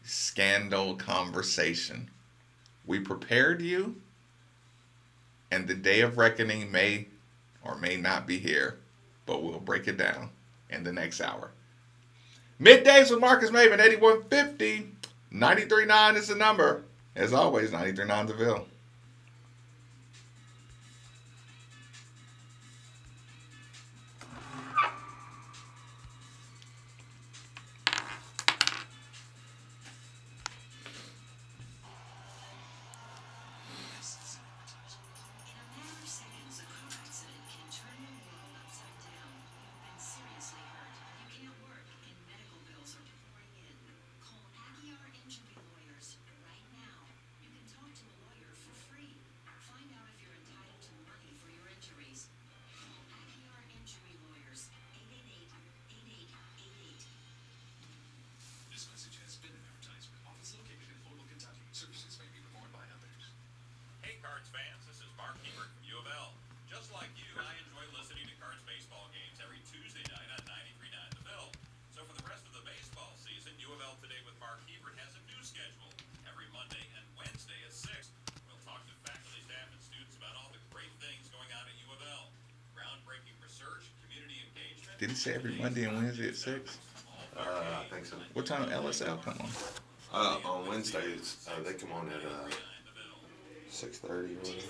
scandal conversation. We prepared you, and the day of reckoning may or may not be here, but we'll break it down in the next hour. Middays with Marcus Maven, 8150. 93.9 is the number. As always, 93.9 the Ville. In a matter of seconds, a car accident can turn your world upside down. You've been seriously hurt. You can't work, and medical bills are pouring in. Call Aguiar Injury Lawyers right now. You can talk to a lawyer for free. Find out if you're entitled to money for your injuries. Call Aguiar Injury Lawyers, 888-8888. This message has been an advertisement. Office located in Louisville, Kentucky. Services may be performed by others. Hey Cards fans, this is Mark Hebert from U of L. Just like you, I enjoy listening to Cards baseball games every Tuesday night on 93.9 The Ville. So for the rest of the baseball season, U of L Today with Mark Hebert has a new schedule every Monday and Wednesday at 6. We'll talk to faculty, staff, and students about all the great things going on at U of L. Groundbreaking research, community engagement. Did he say every Monday and Wednesday at 6? I think so. What time LSL come on? On Wednesdays, they come on at 6:30 or whatever.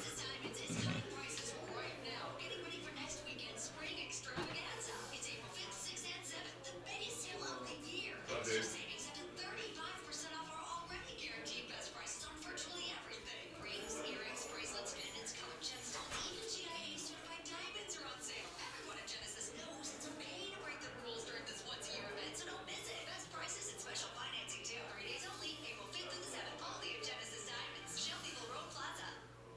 Prices right now. Getting ready for next weekend's spring extravaganza. It's April 5th, 6th, and 7th. The biggest sale of the year. Extra savings up to 35% off our already guaranteed best prices on virtually everything. Rings, earrings, bracelets, pendants, colored gemstones, even GIA certified diamonds are on sale. Everyone at Genesis knows it's okay to break the rules during this once-a-year event, so don't miss it. Best prices and special financing too. 3 days only, April 5th through the 7th. Only at Genesis Diamonds, Shelbyville Road Plaza.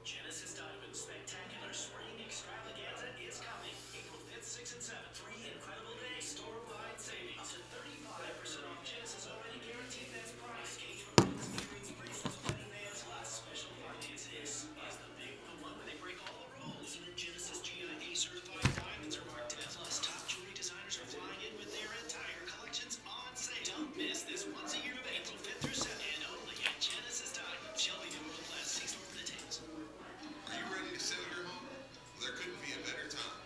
Genesis Diamonds Spectacular Spring Extravaganza is coming. April 5th, 6th, and 7th. 3 incredible days. Store-wide savings. Up to 35% off Genesis already guaranteed best price. Engagement rings, earrings, bracelets, wedding bands, plus special financing. This is the one where they break all the rules. Even Genesis GIA certified diamonds are marked down. Plus, top jewelry designers are flying in with their entire collections on sale. Don't miss this once-a-year event. April 5th through 7th. And only at Genesis Diamonds. Shelbyville Road Plaza. See store for details. Are you ready to sell your home? Well, there couldn't be a better time.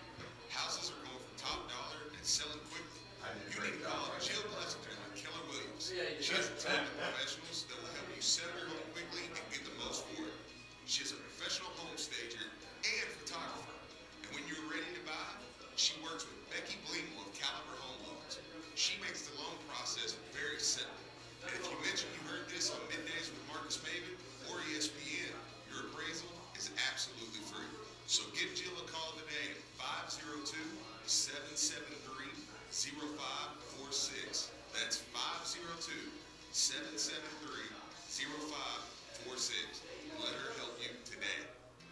Houses are going for top dollar and selling quickly. You need to call Jill Blessington with Keller Williams. She has a team of professionals that will help you sell your home quickly and get the most for it. She is a professional home stager and photographer. And when you're ready to buy, she works with Becky Bleemal of Caliber Home Loans. She makes the loan process very simple. And if you mention you heard this on Middays with Marcus Maven or ESPN, your appraisal is absolutely free. So give Jill a call today at 502-773-0546. That's 502-773-0546. Let her help you today.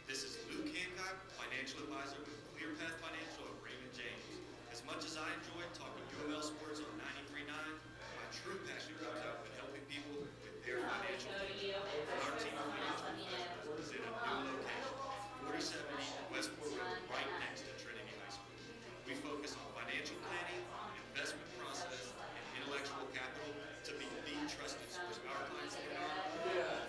This is Luke Hancock, financial advisor with ClearPath Financial of Raymond James. As much as I enjoy talking U of L sports on 93.9, my true passion comes out with helping people with their financial needs. Our team of financial professionals is in a new location, 4070 Westport Road, right next to Trinity High School. We focus on financial planning, investment process, and intellectual capital to be the trusted source our clients can all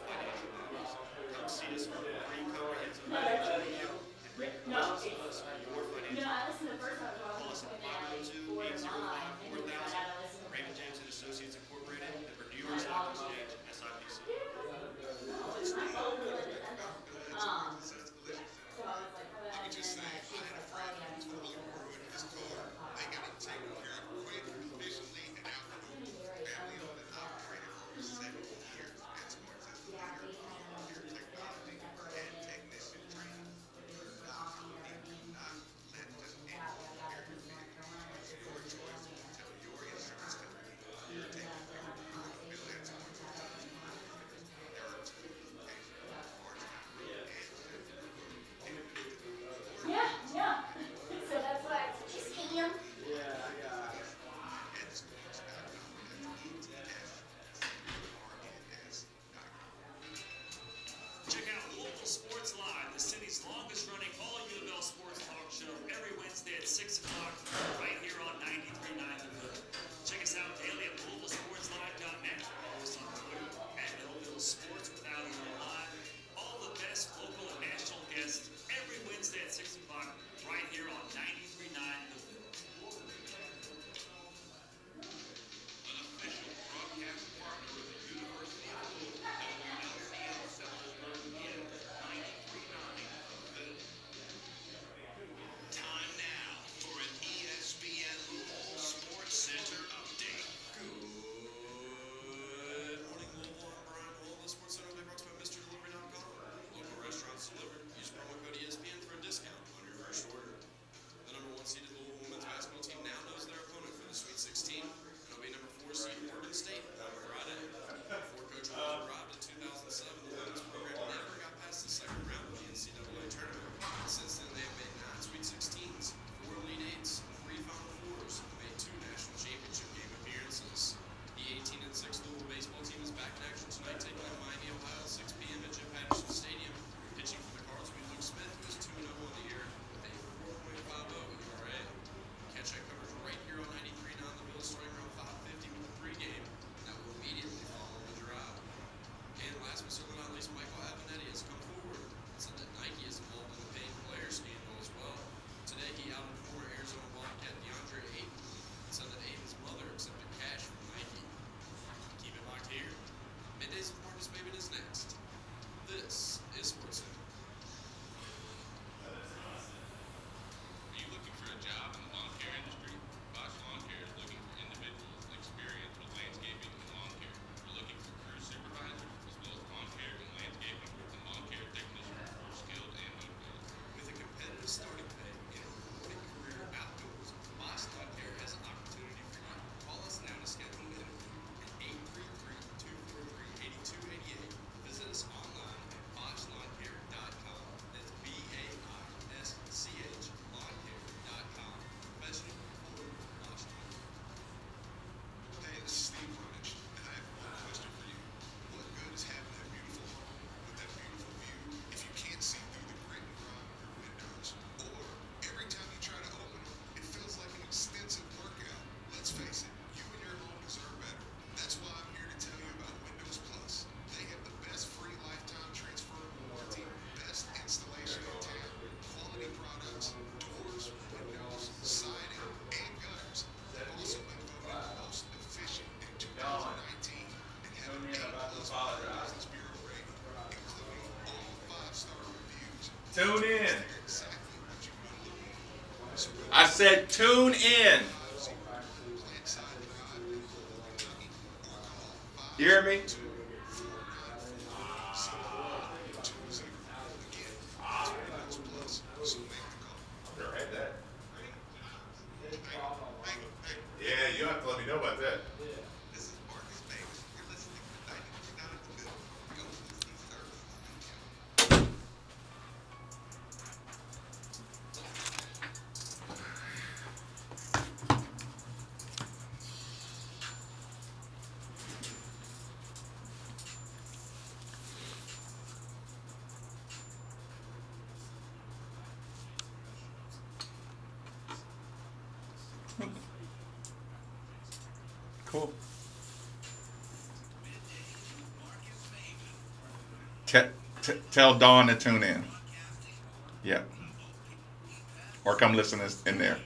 financial matters. Come see us for a free comprehensive financial review and make questions of us for your financial needs. Call us at 502-805-4000. Raymond James and Associates Incorporated, member New York Stock Exchange, SIPC. Let's talk about quarterback. Sounds delicious. 6 o'clock right here on 93.9 The Ville. Check us out daily at LouisvilleSportsLive.net. Follow us on Twitter at Millville Sports without an live. All the best local and national guests every Wednesday at 6 o'clock right here on 93.9 The Ville. An official broadcast partner of the University of Louisville, WLCL Sellersburg is 93.9 The Ville. Time now for an ESPN Louisville Sports Center update. Good morning, Louisville. I'm Brian Hall. The Sports Center will be brought to you by MrDelivery.com. Local restaurants delivered. Use promo code ESPN for a discount on your first order. The number 1 seeded Louisville women's basketball team now knows their opponent for the Sweet 16. It'll be number 4 seed Oregon State on Friday. Before Coach Wills arrived in 2007, the women's program never got past the second round of the NCAA tournament. Since then, they have made 9 Sweet 16s, 4 Elite 8s, 3 Final Fours, and made 2 national championship game appearances. The 18-6 Louisville baseball team is back in action tonight, taking on Miami, Ohio, 6 p.m. at Jim Patterson Stadium. Pitching for the Cards will be Luke Smith, who is 2-0 on the year with a 4.50 ERA. Catch that coverage right here on 93.9 The Ville, starting around 5:50 with the pregame. That will immediately follow the drive. And last but certainly not least, Michael Avenatti has come forward and said that Nike is involved in the paying player scandal as well. Today, he outed former Arizona Wildcat DeAndre Ayton and said that Ayton's mother accepted cash from Nike. Keep it locked here. Middays with Marcus Maven is next. This is SportsCenter. Are you looking for a job in the lawn care industry? Bosch Lawn Care is looking for individuals experienced with landscaping and lawn care. We're looking for crew supervisors as well as lawn care and landscaping and lawn care technicians who are skilled and motivated. With a competitive starting pay and a rewarding career outdoors, Bosch Lawn Care has an opportunity for you. Call us now to schedule an interview at 833-243-8288. Visit us online at BoschLawnCare.com. That's BAISCH LawnCare.com. Professional, affordable Bosch Lawn Care. Hey, this is Steve Runich, and I have one question for you. What good is having that beautiful home with that beautiful view if you can't see through the grit and grime of your windows? Or every time you try to open them, it feels like an extensive workout. Let's face it, you and your home deserve better. That's why I'm here to tell you about Windows Plus. They have the best free lifetime transferable warranty, best installation in town, quality products, doors, windows, siding, and gutters. They've also been voted the most efficient in 2019 and have an A+ Business Bureau rating, including all 5-star reviews. Tune in. They're exactly what you want to look for. So I said tune in. You hear me? Never had that. Yeah, you have to let me know about that. This is Marcus Maven. You're listening to 93.9 The Ville. Go East Earth. Cool. Tell Dawn to tune in. Yeah. Or come listen in there.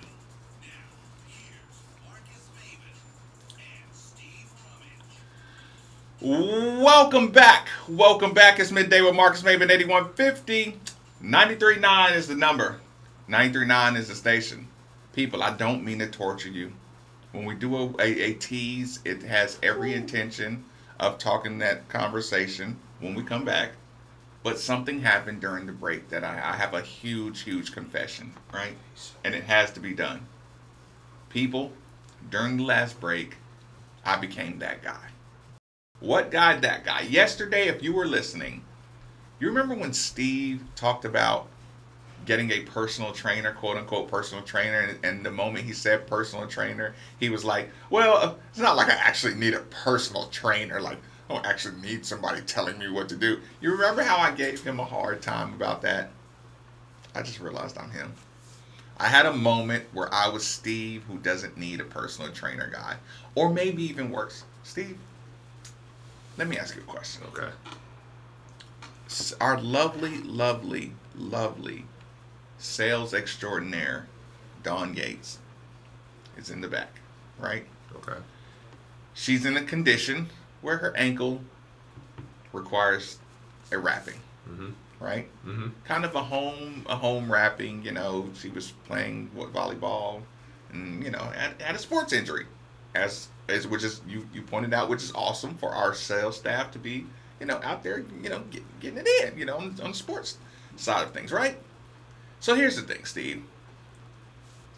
Welcome back. Welcome back. It's midday with Marcus Maven, 8150. 93.9 is the number. 93.9 is the station. People, I don't mean to torture you. When we do a tease, it has every intention of talking that conversation when we come back. But something happened during the break that I have a huge confession, right? And it has to be done. People, during the last break, I became that guy. What guy? That guy. Yesterday, if you were listening, you remember when Steve talked about getting a personal trainer, quote unquote personal trainer, and the moment he said personal trainer, he was like, well, it's not like I actually need a personal trainer, like I don't actually need somebody telling me what to do. You remember how I gave him a hard time about that? I just realized I'm him. I had a moment where I was Steve, who doesn't need a personal trainer guy, or maybe even worse. Steve, let me ask you a question. Okay. Our lovely, lovely, lovely sales extraordinaire, Dawn Yates, is in the back, right? Okay. She's in a condition where her ankle requires a wrapping, right? Mm-hmm. Kind of a home wrapping. You know, she was playing volleyball, and had a sports injury, as which is you pointed out, which is awesome for our sales staff to be out there getting it in on the sports side of things, right? So here's the thing, Steve.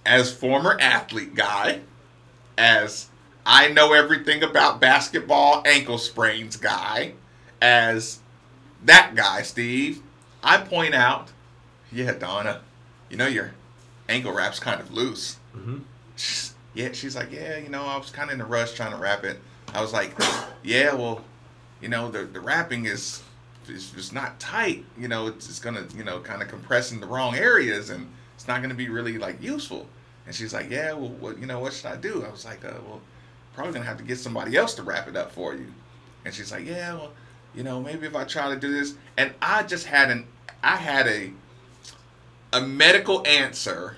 As former athlete guy, as I know everything about basketball ankle sprains guy, as that guy, Steve, I point out, yeah, Donna, your ankle wrap's kind of loose. Mm-hmm. She's like, yeah, I was kind of in a rush trying to wrap it. I was like, yeah, well, the wrapping is just not tight. It's gonna, kind of compress in the wrong areas, and it's not gonna be really like useful. And she's like, yeah, well, what should I do? I was like, well, probably gonna have to get somebody else to wrap it up for you. And she's like, yeah, well, maybe if I try to do this. And I just had a medical answer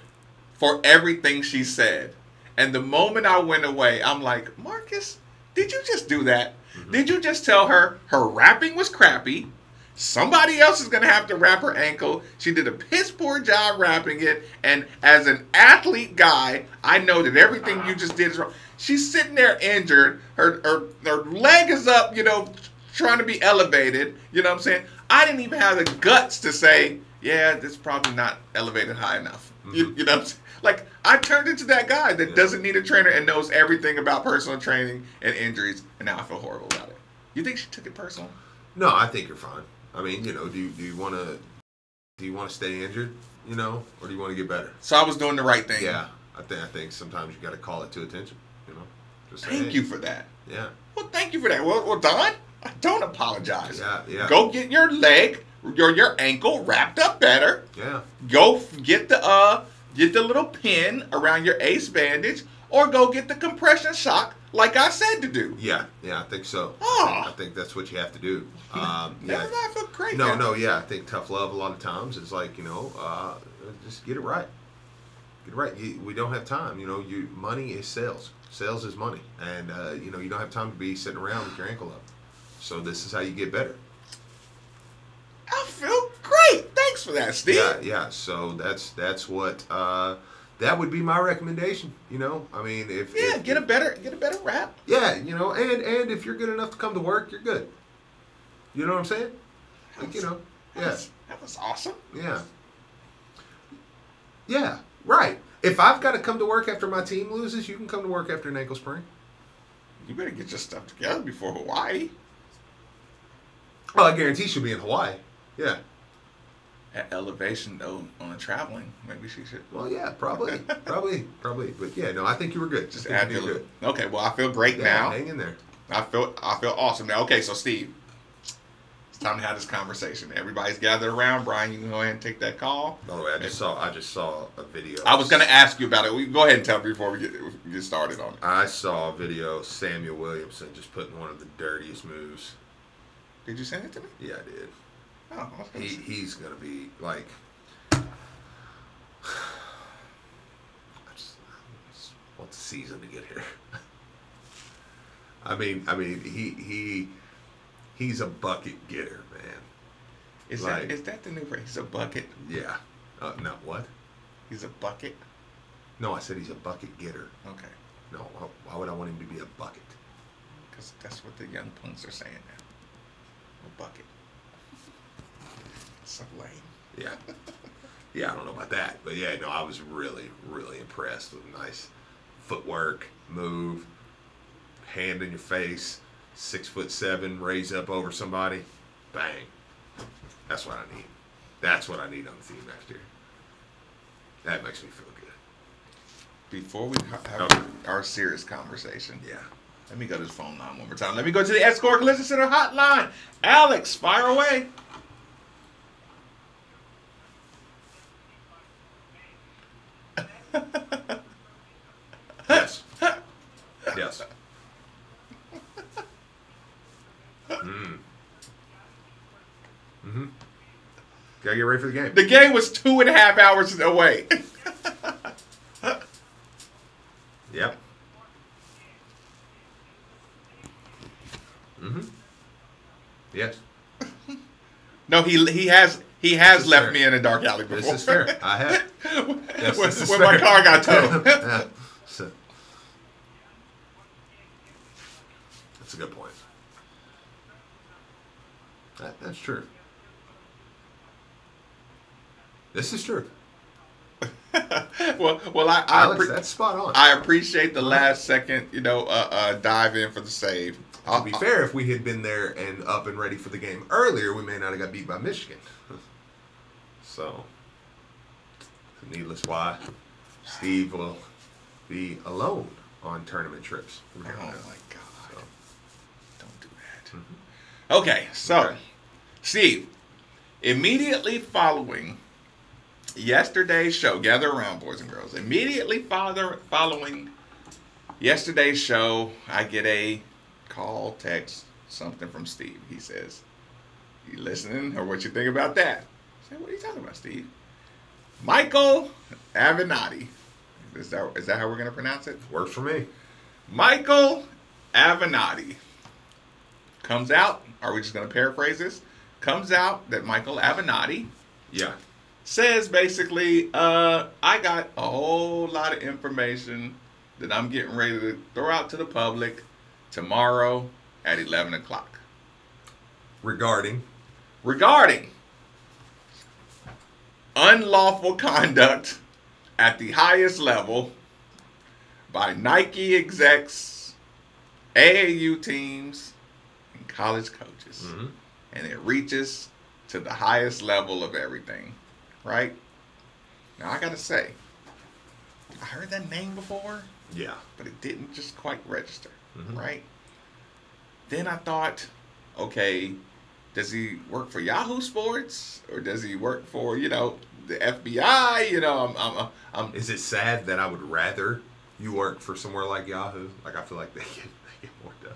for everything she said. And the moment I went away, I'm like, Marcus, did you just do that? Mm-hmm. Did you just tell her wrapping was crappy? Somebody else is going to have to wrap her ankle. She did a piss poor job wrapping it. And as an athlete guy, I know that everything you just did is wrong. She's sitting there injured. Her leg is up, trying to be elevated. You know what I'm saying? I didn't even have the guts to say, yeah, this is probably not elevated high enough. Mm-hmm. You know what I'm saying? Like, I turned into that guy that doesn't need a trainer and knows everything about personal training and injuries, and now I feel horrible about it. You think she took it personal? No, I think you're fine. I mean, do you want to stay injured, or do you want to get better? So I was doing the right thing. Yeah, I think sometimes you got to call it to attention. Just say, thank you for that. Yeah. Well, thank you for that. Well, Don, I don't apologize. Yeah. Go get your leg, your ankle wrapped up better. Yeah. Go get the little pin around your ace bandage, or go get the compression shock, like I said to do. Yeah, I think so. Oh. I think that's what you have to do. I feel great. No, I think tough love a lot of times is like, just get it right. Get it right. We don't have time. Money is sales. Sales is money. And, you don't have time to be sitting around with your ankle up. So this is how you get better. I feel great. Thanks for that, Steve. Yeah. So that's what that would be my recommendation. I mean, if get a better wrap. Yeah, and if you're good enough to come to work, you're good. You know what I'm saying? That was awesome. Yeah. Yeah. Right. If I've got to come to work after my team loses, you can come to work after an ankle sprain. You better get your stuff together before Hawaii. Well, I guarantee she'll be in Hawaii. Yeah. At elevation, though, on the traveling, maybe she should. Well, yeah, probably. But yeah, no, I think you were good. Just add your good. Okay, well, I feel great now. Hang in there. I feel awesome now. Okay, so Steve, it's time to have this conversation. Everybody's gathered around. Brian, you can go ahead and take that call. By the way, I just saw a video. I was going to ask you about it. We go ahead and tell me before we get started on it. I saw a video of Samuel Williamson just putting one of the dirtiest moves. Did you send it to me? Yeah, I did. Oh, he's gonna be like. I just want the season to get here. I mean, he's a bucket getter, man. Is that the new phrase? He's a bucket. Yeah. No, what? He's a bucket. No, I said he's a bucket getter. Okay. No, why would I want him to be a bucket? Because that's what the young punks are saying now. A bucket. So lame. Yeah. Yeah, I don't know about that. But yeah, no, I was really, really impressed with nice footwork, move, hand in your face, 6'7", raise up over somebody, bang. That's what I need. That's what I need on the team next year. That makes me feel good. Before we have our serious conversation. Yeah. Let me go to the phone line one more time. Let me go to the Escort Collision Center hotline. Alex, fire away. Yes. Yes. Mm-hmm. Gotta get ready for the game. The game was 2.5 hours away. Yep. Mm-hmm. Yes. No, he has left fair. me in a dark alley before. This is fair. I have. Yes, when this is when fair. my car got towed. Yeah. So, that's a good point. That's true. This is true. well, Alex, that's spot on. I appreciate the last second, dive in for the save. To be fair, if we had been there and up and ready for the game earlier, we may not have got beat by Michigan. So, needless why, Steve will be alone on tournament trips. Oh my God! So. Don't do that. Okay, so Steve, immediately following yesterday's show, gather around, boys and girls. Immediately following yesterday's show, I get a call, text, something from Steve. He says, "You listening, or what you think about that?" I said, "What are you talking about, Steve?" Michael Avenatti. Is that how we're gonna pronounce it? Works for me. Michael Avenatti comes out. Are we just gonna paraphrase this? Comes out that Michael Avenatti, Yeah. says basically, I got a whole lot of information that I'm getting ready to throw out to the public tomorrow at 11 o'clock. Regarding unlawful conduct at the highest level by Nike execs, AAU teams, and college coaches. Mm-hmm. And it reaches to the highest level of everything. Right? Now, I got to say, I heard that name before, Yeah. but it didn't just quite register. Mm-hmm. Right? Then I thought, okay, does he work for Yahoo Sports? Or does he work for, the FBI? I'm Is it sad that I would rather you work for somewhere like Yahoo? Like, I feel like they get more done.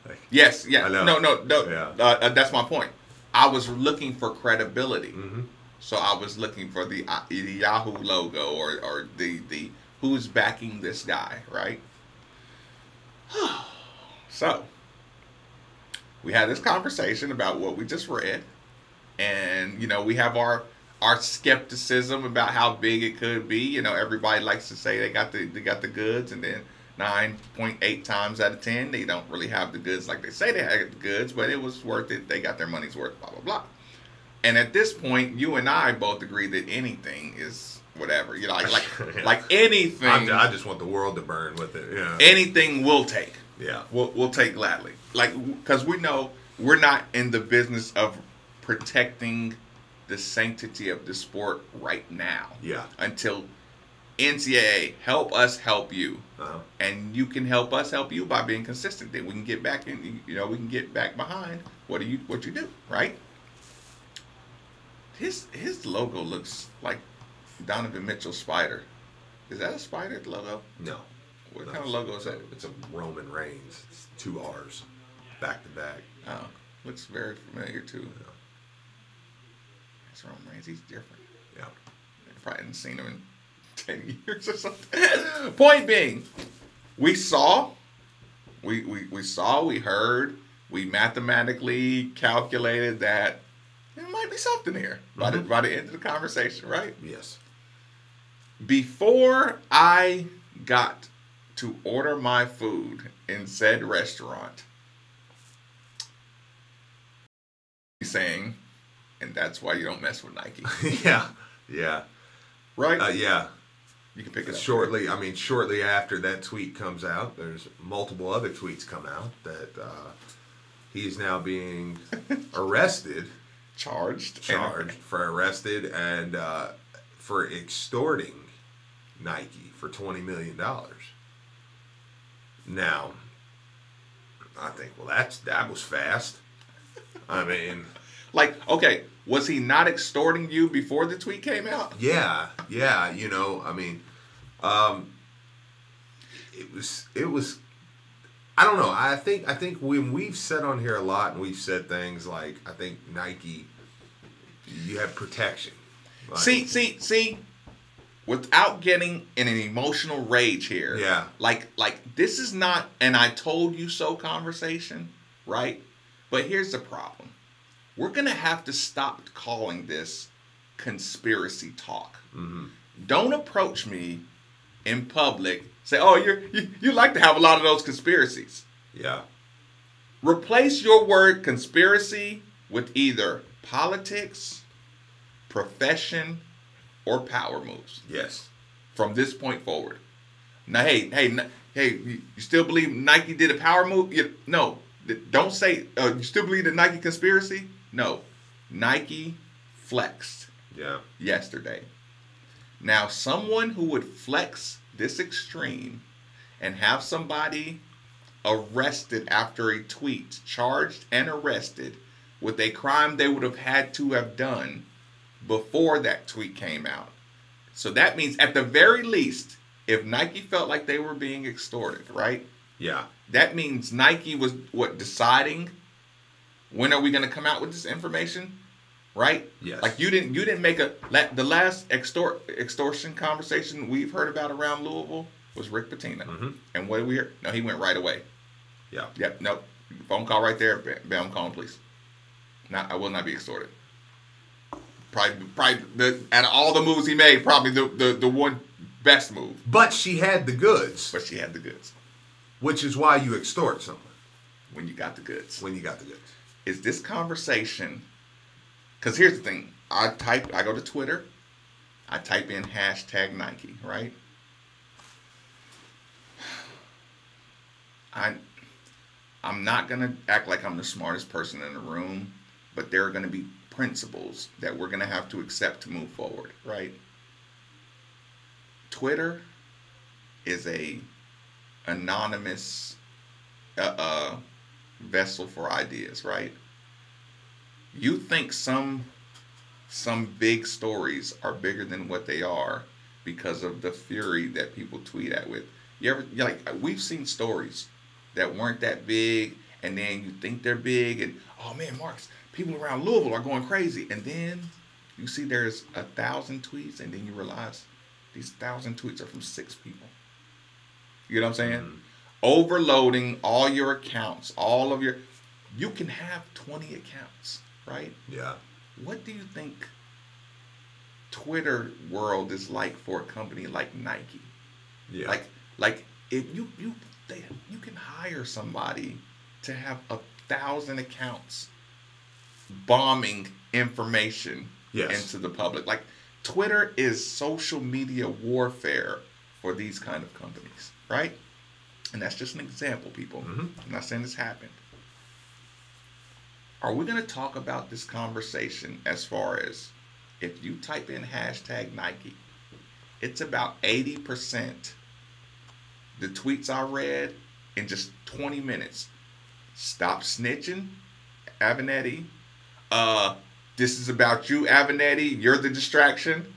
Like, yes, yeah. I know. No. Yeah. That's my point. I was looking for credibility. Mm-hmm. So I was looking for the Yahoo logo or the who's backing this guy, right? So we had this conversation about what we just read, and we have our skepticism about how big it could be. Everybody likes to say they got the goods, and then 9.8 times out of 10 they don't really have the goods like they say they had the goods, but it was worth it. They got their money's worth. Blah blah blah. And at this point, you and I both agree that anything is whatever. Like anything. I just want the world to burn with it. Yeah. Anything we'll take. Yeah. We'll take gladly. Because we know we're not in the business of protecting the sanctity of the sport right now. Yeah. Until NCAA help us help you, and you can help us help you by being consistent. Then we can get back in. We can get back behind what you do, right? His logo looks like Donovan Mitchell's spider. Is that a spider logo? No. What kind of logo is that? It's a Roman Reigns. It's 2 R's, back to back. Oh, looks very familiar too. Yeah. That's Roman Reigns. He's different. Yeah. I probably hadn't seen him in 10 years or something. Point being, we saw, we heard, we mathematically calculated that there might be something here by the end of the conversation, right? Yes. Before I got to order my food in said restaurant, saying, and that's why you don't mess with Nike. Yeah. Right? Yeah. You can pick it up. Shortly after that tweet comes out, there's multiple other tweets come out that he's now being arrested. Charged for arrested and for extorting Nike for $20 million. Now, I think, well, that was fast. I mean, Like, okay, was he not extorting you before the tweet came out? Yeah. You know, I mean, it was. I don't know. I think when we've said on here a lot, and we've said things like, I think Nike, you have protection. Like, See. Without getting in an emotional rage here. Yeah. Like this is not an I told you so conversation, right? But here's the problem. We're going to have to stop calling this conspiracy talk. Mm-hmm. Don't approach me in public. Say, oh, you like to have a lot of those conspiracies. Yeah. Replace your word conspiracy with either politics, profession, or power moves. Yes. From this point forward. Now, hey, you still believe Nike did a power move? No. Don't say, you still believe the Nike conspiracy? No. Nike flexed. Yeah. Yesterday. Now, someone who would flex this extreme and have somebody arrested after a tweet, charged and arrested with a crime they would have had to have done before that tweet came out. So that means at the very least, if Nike felt like they were being extorted, right? Yeah. That means Nike was deciding when are we going to come out with this information, right? Yes. Like you didn't make the last extortion conversation we've heard about around Louisville was Rick Pitino. Mm-hmm. And what did we hear? No, he went right away. Yeah. Yep. Nope. Phone call right there. Bam, I'm calling police. I will not be extorted. Probably out of all the moves he made, probably the one best move. But she had the goods. Which is why you extort someone. When you got the goods. Is this conversation? Because here's the thing. I go to Twitter. I type in hashtag Nike, right? I'm not going to act like I'm the smartest person in the room, but there are going to be principles that we're going to have to accept to move forward, right? Twitter is a anonymous vessel for ideas, right? You think some big stories are bigger than what they are because of the fury that people tweet at with. We've seen stories that weren't that big, and then you think they're big, and oh man, Marcus, people around Louisville are going crazy, and then you see there's 1,000 tweets, and then you realize these 1,000 tweets are from 6 people. You know what I'm saying? Mm-hmm. Overloading all your accounts, you can have 20 accounts, right? Yeah. What do you think Twitter world is like for a company like Nike? Yeah. Like if you can hire somebody to have 1,000 accounts bombing information into the public. Like Twitter is social media warfare for these kind of companies, right? And that's just an example, people. Mm-hmm. I'm not saying this happened. Are we going to talk about this conversation as far as if you type in hashtag Nike, it's about 80%. The tweets I read in just 20 minutes. Stop snitching, Avenatti. This is about you, Avenatti. You're the distraction.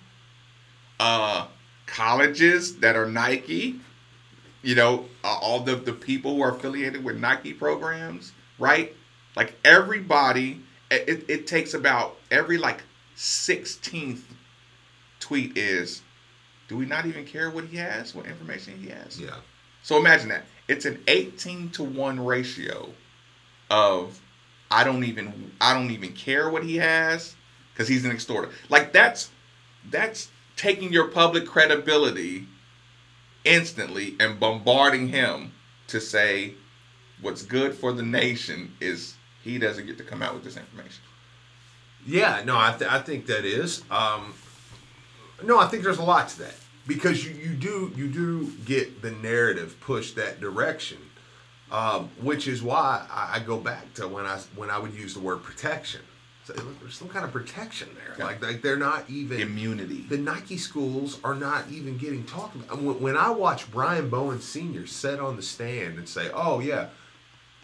Colleges that are Nike. All the people who are affiliated with Nike programs, right? Like everybody, it takes about every 16th tweet is, do we not even care what he has, what information he has? Yeah. So imagine that. It's an 18-to-1 ratio of I don't even care what he has because he's an extorter. Like that's taking your public credibility instantly and bombarding him to say what's good for the nation is he doesn't get to come out with this information. Yeah, no, I think that is. No, I think there's a lot to that because you do get the narrative pushed that direction, which is why I go back to when I would use the word protection. So there's some kind of protection there. Yeah. Like they're not even immunity. The Nike schools are not even getting talked about. When I watch Brian Bowen Sr. sit on the stand and say, "Oh yeah,"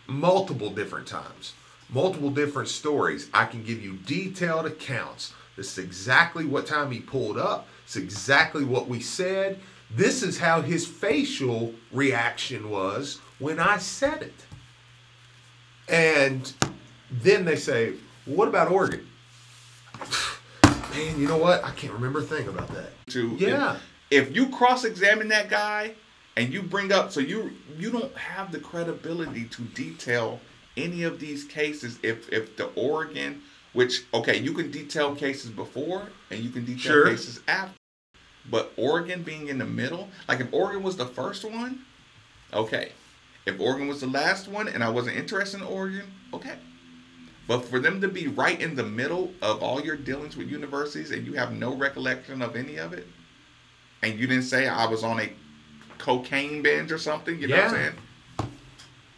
multiple different times, multiple different stories. I can give you detailed accounts. This is exactly what time he pulled up. It's exactly what we said. This is how his facial reaction was when I said it. And then they say, well, what about Oregon? Man, you know what? I can't remember a thing about that. Yeah. If you cross-examine that guy and you bring up, so you don't have the credibility to detail any of these cases if the Oregon, which, okay, you can detail cases before and you can detail cases after. But Oregon being in the middle, like if Oregon was the first one, okay. If Oregon was the last one and I wasn't interested in Oregon, okay. But for them to be right in the middle of all your dealings with universities and you have no recollection of any of it, and you didn't say I was on a cocaine binge or something, you know what I'm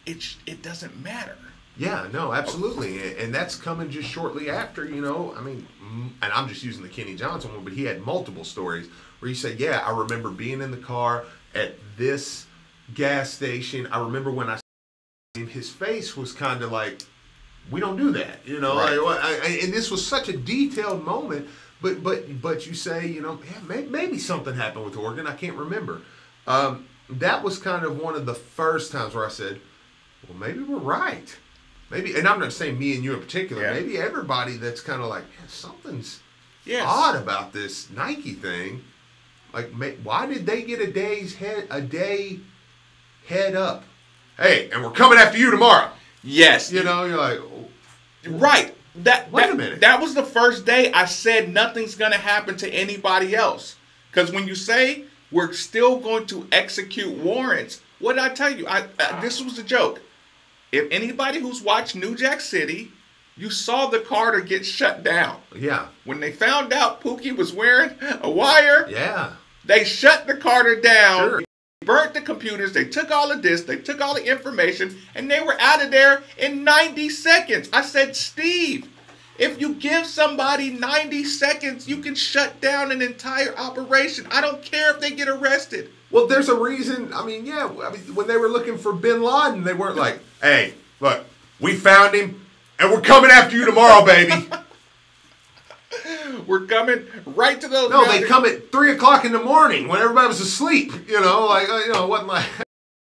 saying? It doesn't matter. Yeah, no, absolutely. And that's coming just shortly after, you know, I mean, and I'm just using the Kenny Johnson one, but he had multiple stories where he said, yeah, I remember being in the car at this gas station. I remember when I saw him, his face was kind of like, we don't do that, you know. Right. And this was such a detailed moment, but you say, you know, yeah, maybe something happened with Oregon. I can't remember. That was kind of one of the first times where I said, well, maybe we're right. Maybe, and I'm not saying me and you in particular. Yeah. Maybe everybody that's kind of like, yeah, something's odd about this Nike thing. Like, why did they get a day head up? Hey, and we're coming after you tomorrow. Yes. You know, you're like, oh. Right. Wait a minute. That was the first day I said nothing's going to happen to anybody else. Because when you say we're still going to execute warrants, what did I tell you? This was a joke. If anybody who's watched New Jack City, you saw the Carter get shut down. Yeah. When they found out Pookie was wearing a wire, they shut the Carter down. Sure. They burnt the computers. They took all of this. They took all the information, and they were out of there in 90 seconds. I said, Steve, if you give somebody 90 seconds, you can shut down an entire operation. I don't care if they get arrested. Well, there's a reason. I mean, when they were looking for Bin Laden, they weren't like, hey, look, we found him, and we're coming after you tomorrow, baby. We're coming right to those. No, they come at 3 o'clock in the morning when everybody was asleep. You know, like, you know, it wasn't like,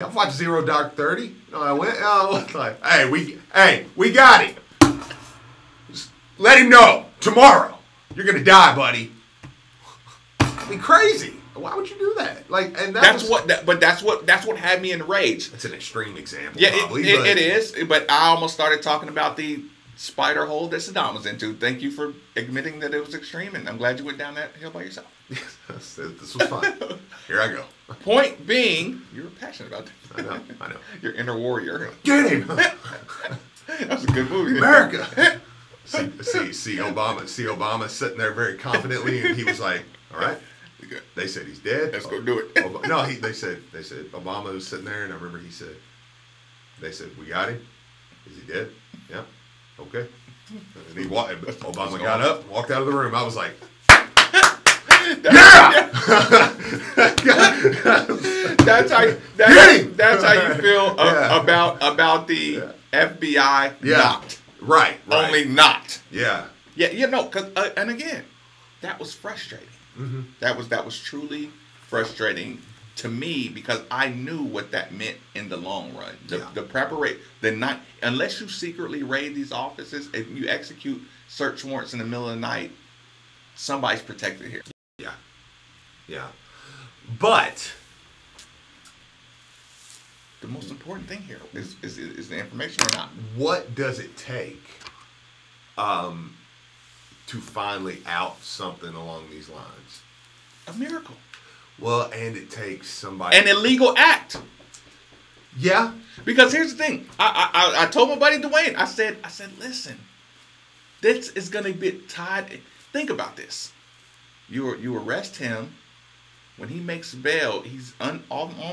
I've watched Zero Dark 30. You know, I went, like, hey, we got him. Just let him know tomorrow you're gonna die, buddy. I mean, crazy. Why would you do that? Like, and that's what had me enraged. That's an extreme example. Yeah, probably, it is. But I almost started talking about the spider hole that Saddam was into. Thank you for admitting that it was extreme, and I'm glad you went down that hill by yourself. This was fun. Here I go. Point being, you were passionate about that. I know. Your inner warrior. Get him. That was a good movie. America. See Obama sitting there very confidently, and he was like, all right. They said he's dead. Let's go do it. No, they said Obama was sitting there, and I remember they said, we got him. Is he dead? Yeah. Okay. And Obama got up, walked out of the room. I was like, yeah. That's how you feel about the FBI. Not right. Only not. Yeah. Yeah. You know, because and again, that was frustrating. Mm-hmm. That was truly frustrating to me because I knew what that meant in the long run. The preparation, unless you secretly raid these offices, if you execute search warrants in the middle of the night, somebody's protected here. Yeah. But the most important thing here is the information or not. What does it take to finally out something along these lines? A miracle. Well, and it takes somebody... An illegal act. Yeah. Because here's the thing. I told my buddy Dwayne, I said, listen, this is going to be tied... Think about this. You arrest him. When he makes bail, he's on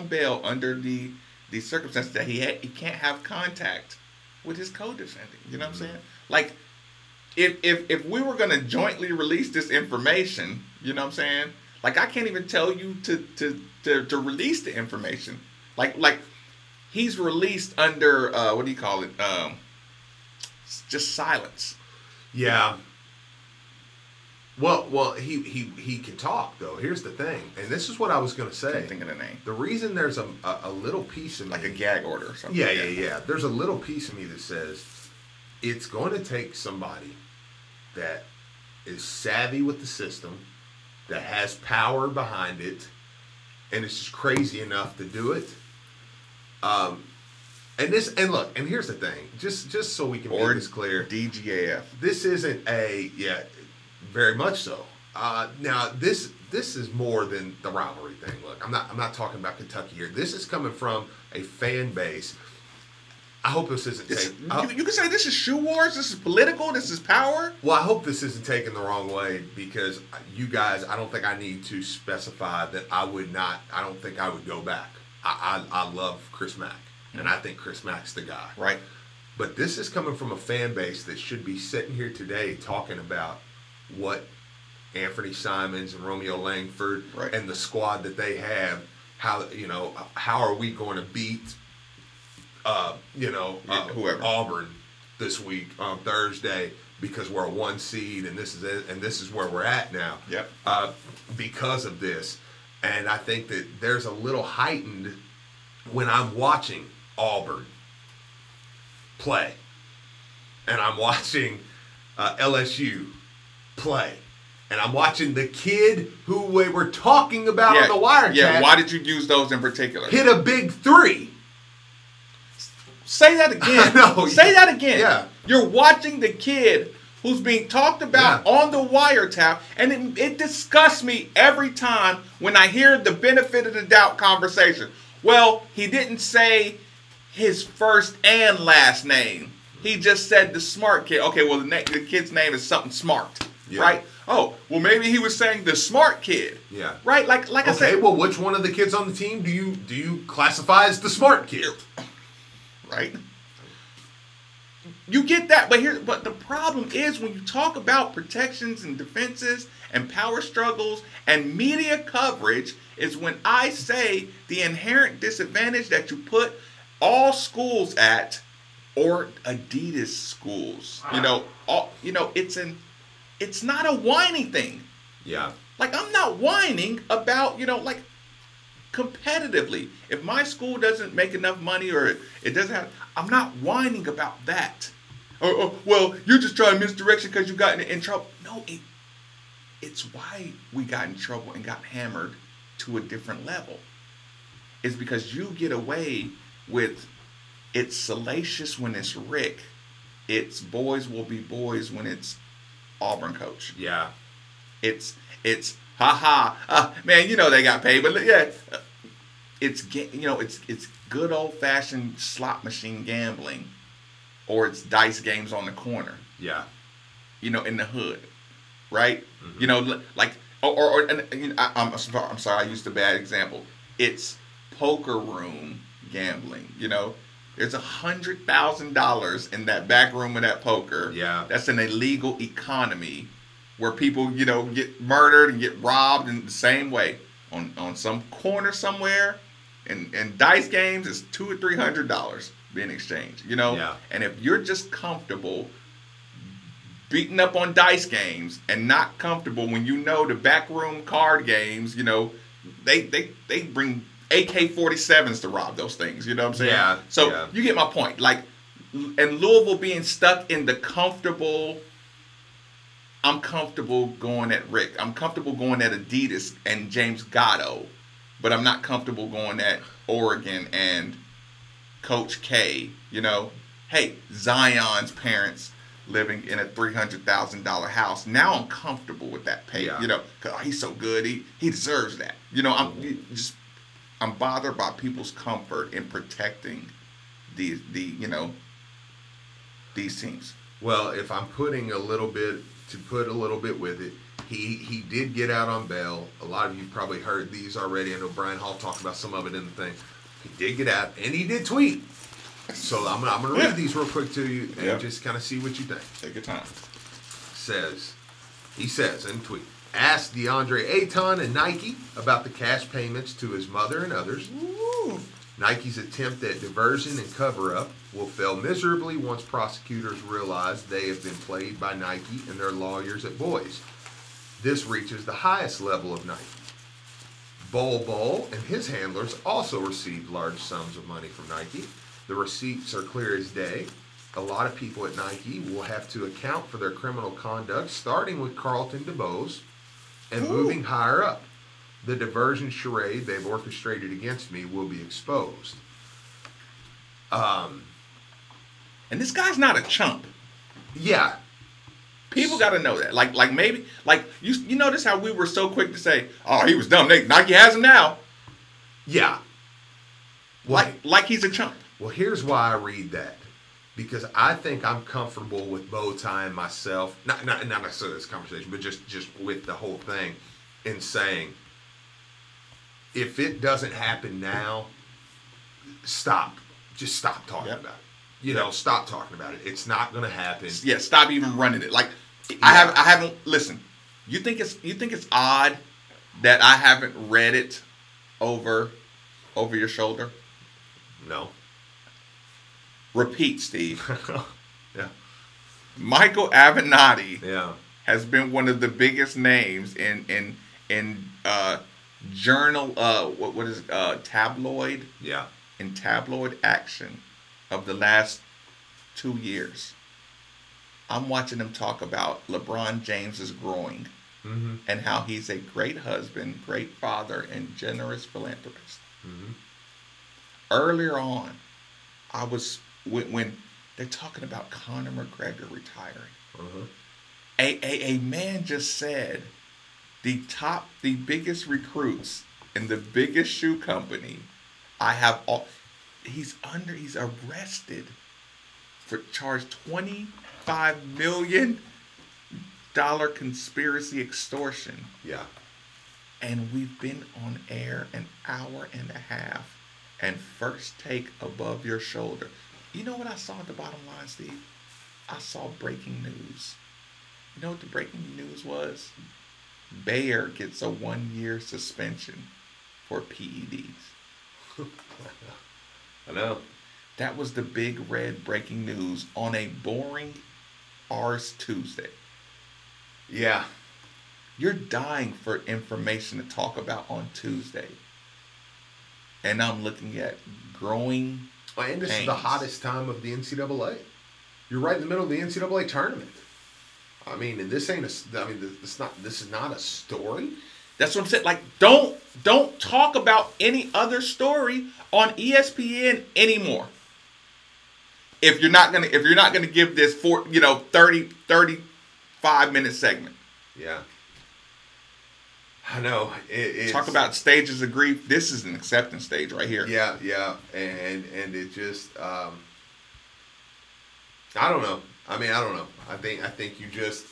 bail under the circumstances that he can't have contact with his co-defendant. You know what I'm saying? Like... If we were going to jointly release this information, you know what I'm saying? Like, I can't even tell you to release the information. Like he's released under, what do you call it? just silence. Yeah. Well, he can talk though. Here's the thing, and this is what I was going to say. Can't think of the name. The reason there's a little piece of me, Like a gag order or something. Yeah. There's a little piece of me that says it's going to take somebody that is savvy with the system, that has power behind it, and it's just crazy enough to do it. And here's the thing, just so we can make this clear. DGAF. This isn't very much so. Now this is more than the rivalry thing. Look, I'm not talking about Kentucky here. This is coming from a fan base. I hope this isn't taken. You can say this is shoe wars. This is political. This is power. Well, I hope this isn't taken the wrong way, because you guys, I don't think I need to specify that I don't think I would go back. I love Chris Mack, and I think Chris Mack's the guy. Right. But this is coming from a fan base that should be sitting here today talking about what Anthony Simons and Romeo Langford and the squad that they have, how are we going to beat whoever. Auburn this week on Thursday, because we're a 1 seed and this is it, and this is where we're at now. Yep. Because of this. And I think that there's a little heightened when I'm watching Auburn play, and I'm watching LSU play, and I'm watching the kid who we were talking about on the wiretap. Yeah, why did you use those in particular? Hit a big 3. Say that again. No, say that again. Yeah. You're watching the kid who's being talked about on the wiretap, and it disgusts me every time when I hear the benefit of the doubt conversation. Well, he didn't say his first and last name. He just said the smart kid. Okay, well, the kid's name is something smart, right? Oh, well, maybe he was saying the smart kid. Yeah. Right? Like I said. Okay, well, which one of the kids on the team do you classify as the smart kid? Right? You get that, but the problem is when you talk about protections and defenses and power struggles and media coverage is when I say the inherent disadvantage that you put all schools at, or Adidas schools. It's not a whiny thing. Yeah. Like, I'm not whining about, competitively. If my school doesn't make enough money or it doesn't have, I'm not whining about that. Well, you're just trying misdirection because you got in trouble. No, it's why we got in trouble and got hammered to a different level. It's because you get away with it's salacious when it's Rick. It's boys will be boys when it's Auburn coach. Yeah. It's man, they got paid, but yeah, it's good old fashioned slot machine gambling, or it's dice games on the corner. Yeah. In the hood, right? Mm-hmm. I'm sorry, I used a bad example. It's poker room gambling. There's $100,000 in that back room of that poker. Yeah. That's an illegal economy where people, get murdered and get robbed in the same way on some corner somewhere. And dice games is $200 or $300 being exchanged. Yeah. And if you're just comfortable beating up on dice games and not comfortable when the backroom card games, they bring AK-47s to rob those things. You know what I'm saying? Yeah. So you get my point. Like, and Louisville being stuck in the comfortable. I'm comfortable going at Rick. I'm comfortable going at Adidas and James Gatto, but I'm not comfortable going at Oregon and Coach K. Hey, Zion's parents living in a $300,000 house. Now I'm comfortable with that pay. Yeah. Cause he's so good. He deserves that. I'm bothered by people's comfort in protecting these teams. Well, if I'm putting a little bit with it, he did get out on bail. A lot of you probably heard these already. I know Brian Hall talked about some of it in the thing. He did get out, and he did tweet. So I'm gonna read these real quick to you and just kind of see what you think. Take your time. He says in tweet, asked DeAndre Ayton and Nike about the cash payments to his mother and others. Ooh. Nike's attempt at diversion and cover-up will fail miserably once prosecutors realize they have been played by Nike and their lawyers at Boise. This reaches the highest level of Nike. Bol and his handlers also received large sums of money from Nike. The receipts are clear as day. A lot of people at Nike will have to account for their criminal conduct, starting with Carlton DeBose and moving higher up. The diversion charade they've orchestrated against me will be exposed. And this guy's not a chump. Yeah. People got to know that. Like maybe, like, you notice how we were so quick to say, oh, he was dumb. Nike has him now. Yeah. Well, like he's a chump. Well, here's why I read that. Because I think I'm comfortable with bow tying myself, not necessarily this conversation, but just with the whole thing, in saying, if it doesn't happen now, stop. Just stop talking about it. Stop talking about it. It's not going to happen. Yeah, stop even running it. Like, I haven't. Listen, you think it's odd that I haven't read it over your shoulder? No. Repeat, Steve. Yeah. Michael Avenatti. Yeah. Has been one of the biggest names in journal. What is it? Tabloid. Yeah. In tabloid action of the last 2 years. I'm watching them talk about LeBron James's groin and how he's a great husband, great father, and generous philanthropist. Mm-hmm. Earlier on, I was when they're talking about Conor McGregor retiring. A man just said the biggest recruits in the biggest shoe company. He's arrested for charged $25 million conspiracy extortion. Yeah. And we've been on air an hour and a half and first take above your shoulder. You know what I saw at the bottom line, Steve? I saw breaking news. You know what the breaking news was? Bayer gets a 1-year suspension for PEDs. I know. That was the big red breaking news on a boring Ars Tuesday. Yeah. You're dying for information to talk about on Tuesday. And I'm looking at growing And this pains. is the hottest time of the NCAA. You're right in the middle of the NCAA tournament. I mean, and this is not a story. That's what I'm saying. Like, don't talk about any other story on ESPN anymore. If you're not gonna give this 35-minute segment. Yeah. I know. It's, talk about stages of grief. This is an acceptance stage right here. Yeah, and it just I don't know. I don't know. I think you just,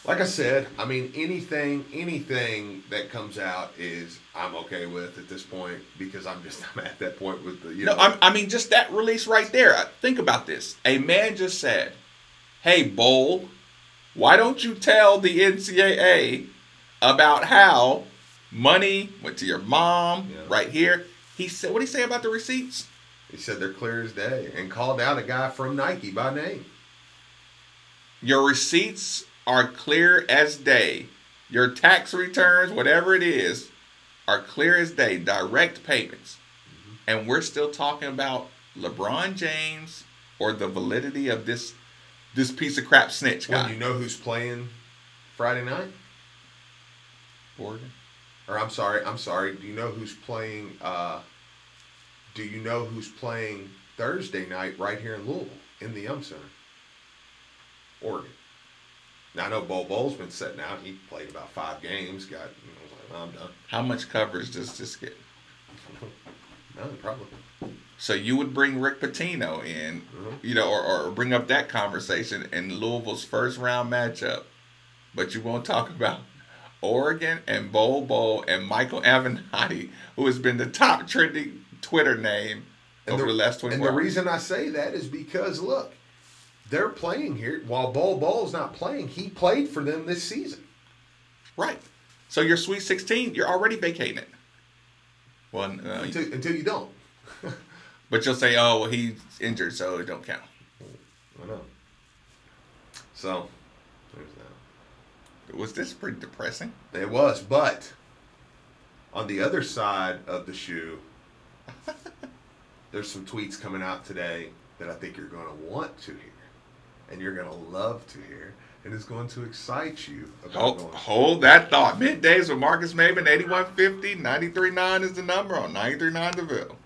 like I said, anything that comes out is I'm okay with at this point, because I'm at that point with the just that release right there. Think about this. A man just said, "Hey, Bowl, why don't you tell the NCAA about how money went to your mom right here?" He said, what did he say about the receipts? He said they're clear as day, and called out a guy from Nike by name. Your receipts are clear as day. Your tax returns, whatever it is, are clear as day. Direct payments. Mm-hmm. And we're still talking about LeBron James or the validity of this piece of crap snitch guy. Well, you know who's playing Friday night? Oregon. Or I'm sorry. Do you know who's playing Thursday night right here in Louisville in the Yum Center? Oregon. Now I know Bol's been sitting out. He played about 5 games. I'm done. How much coverage does this get? None, probably. So you would bring Rick Pitino in, or bring up that conversation in Louisville's first round matchup, but you won't talk about Oregon and Bol and Michael Avenatti, who has been the top trending Twitter name over the last 24 hours. And the reason I say that is because, look, they're playing here. While Bol's not playing, he played for them this season. Right. So your Sweet 16, you're already vacating it. Well, until you don't. But you'll say, oh, well, he's injured, so it don't count. I know. So, there's that. Was this pretty depressing? It was, but on the other side of the shoe, there's some tweets coming out today that I think you're going to want to hear, and you're going to love to hear, and it's going to excite you about Hold that thought. Middays with Marcus Maven, 8150, 93.9 is the number on 93.9 The Ville.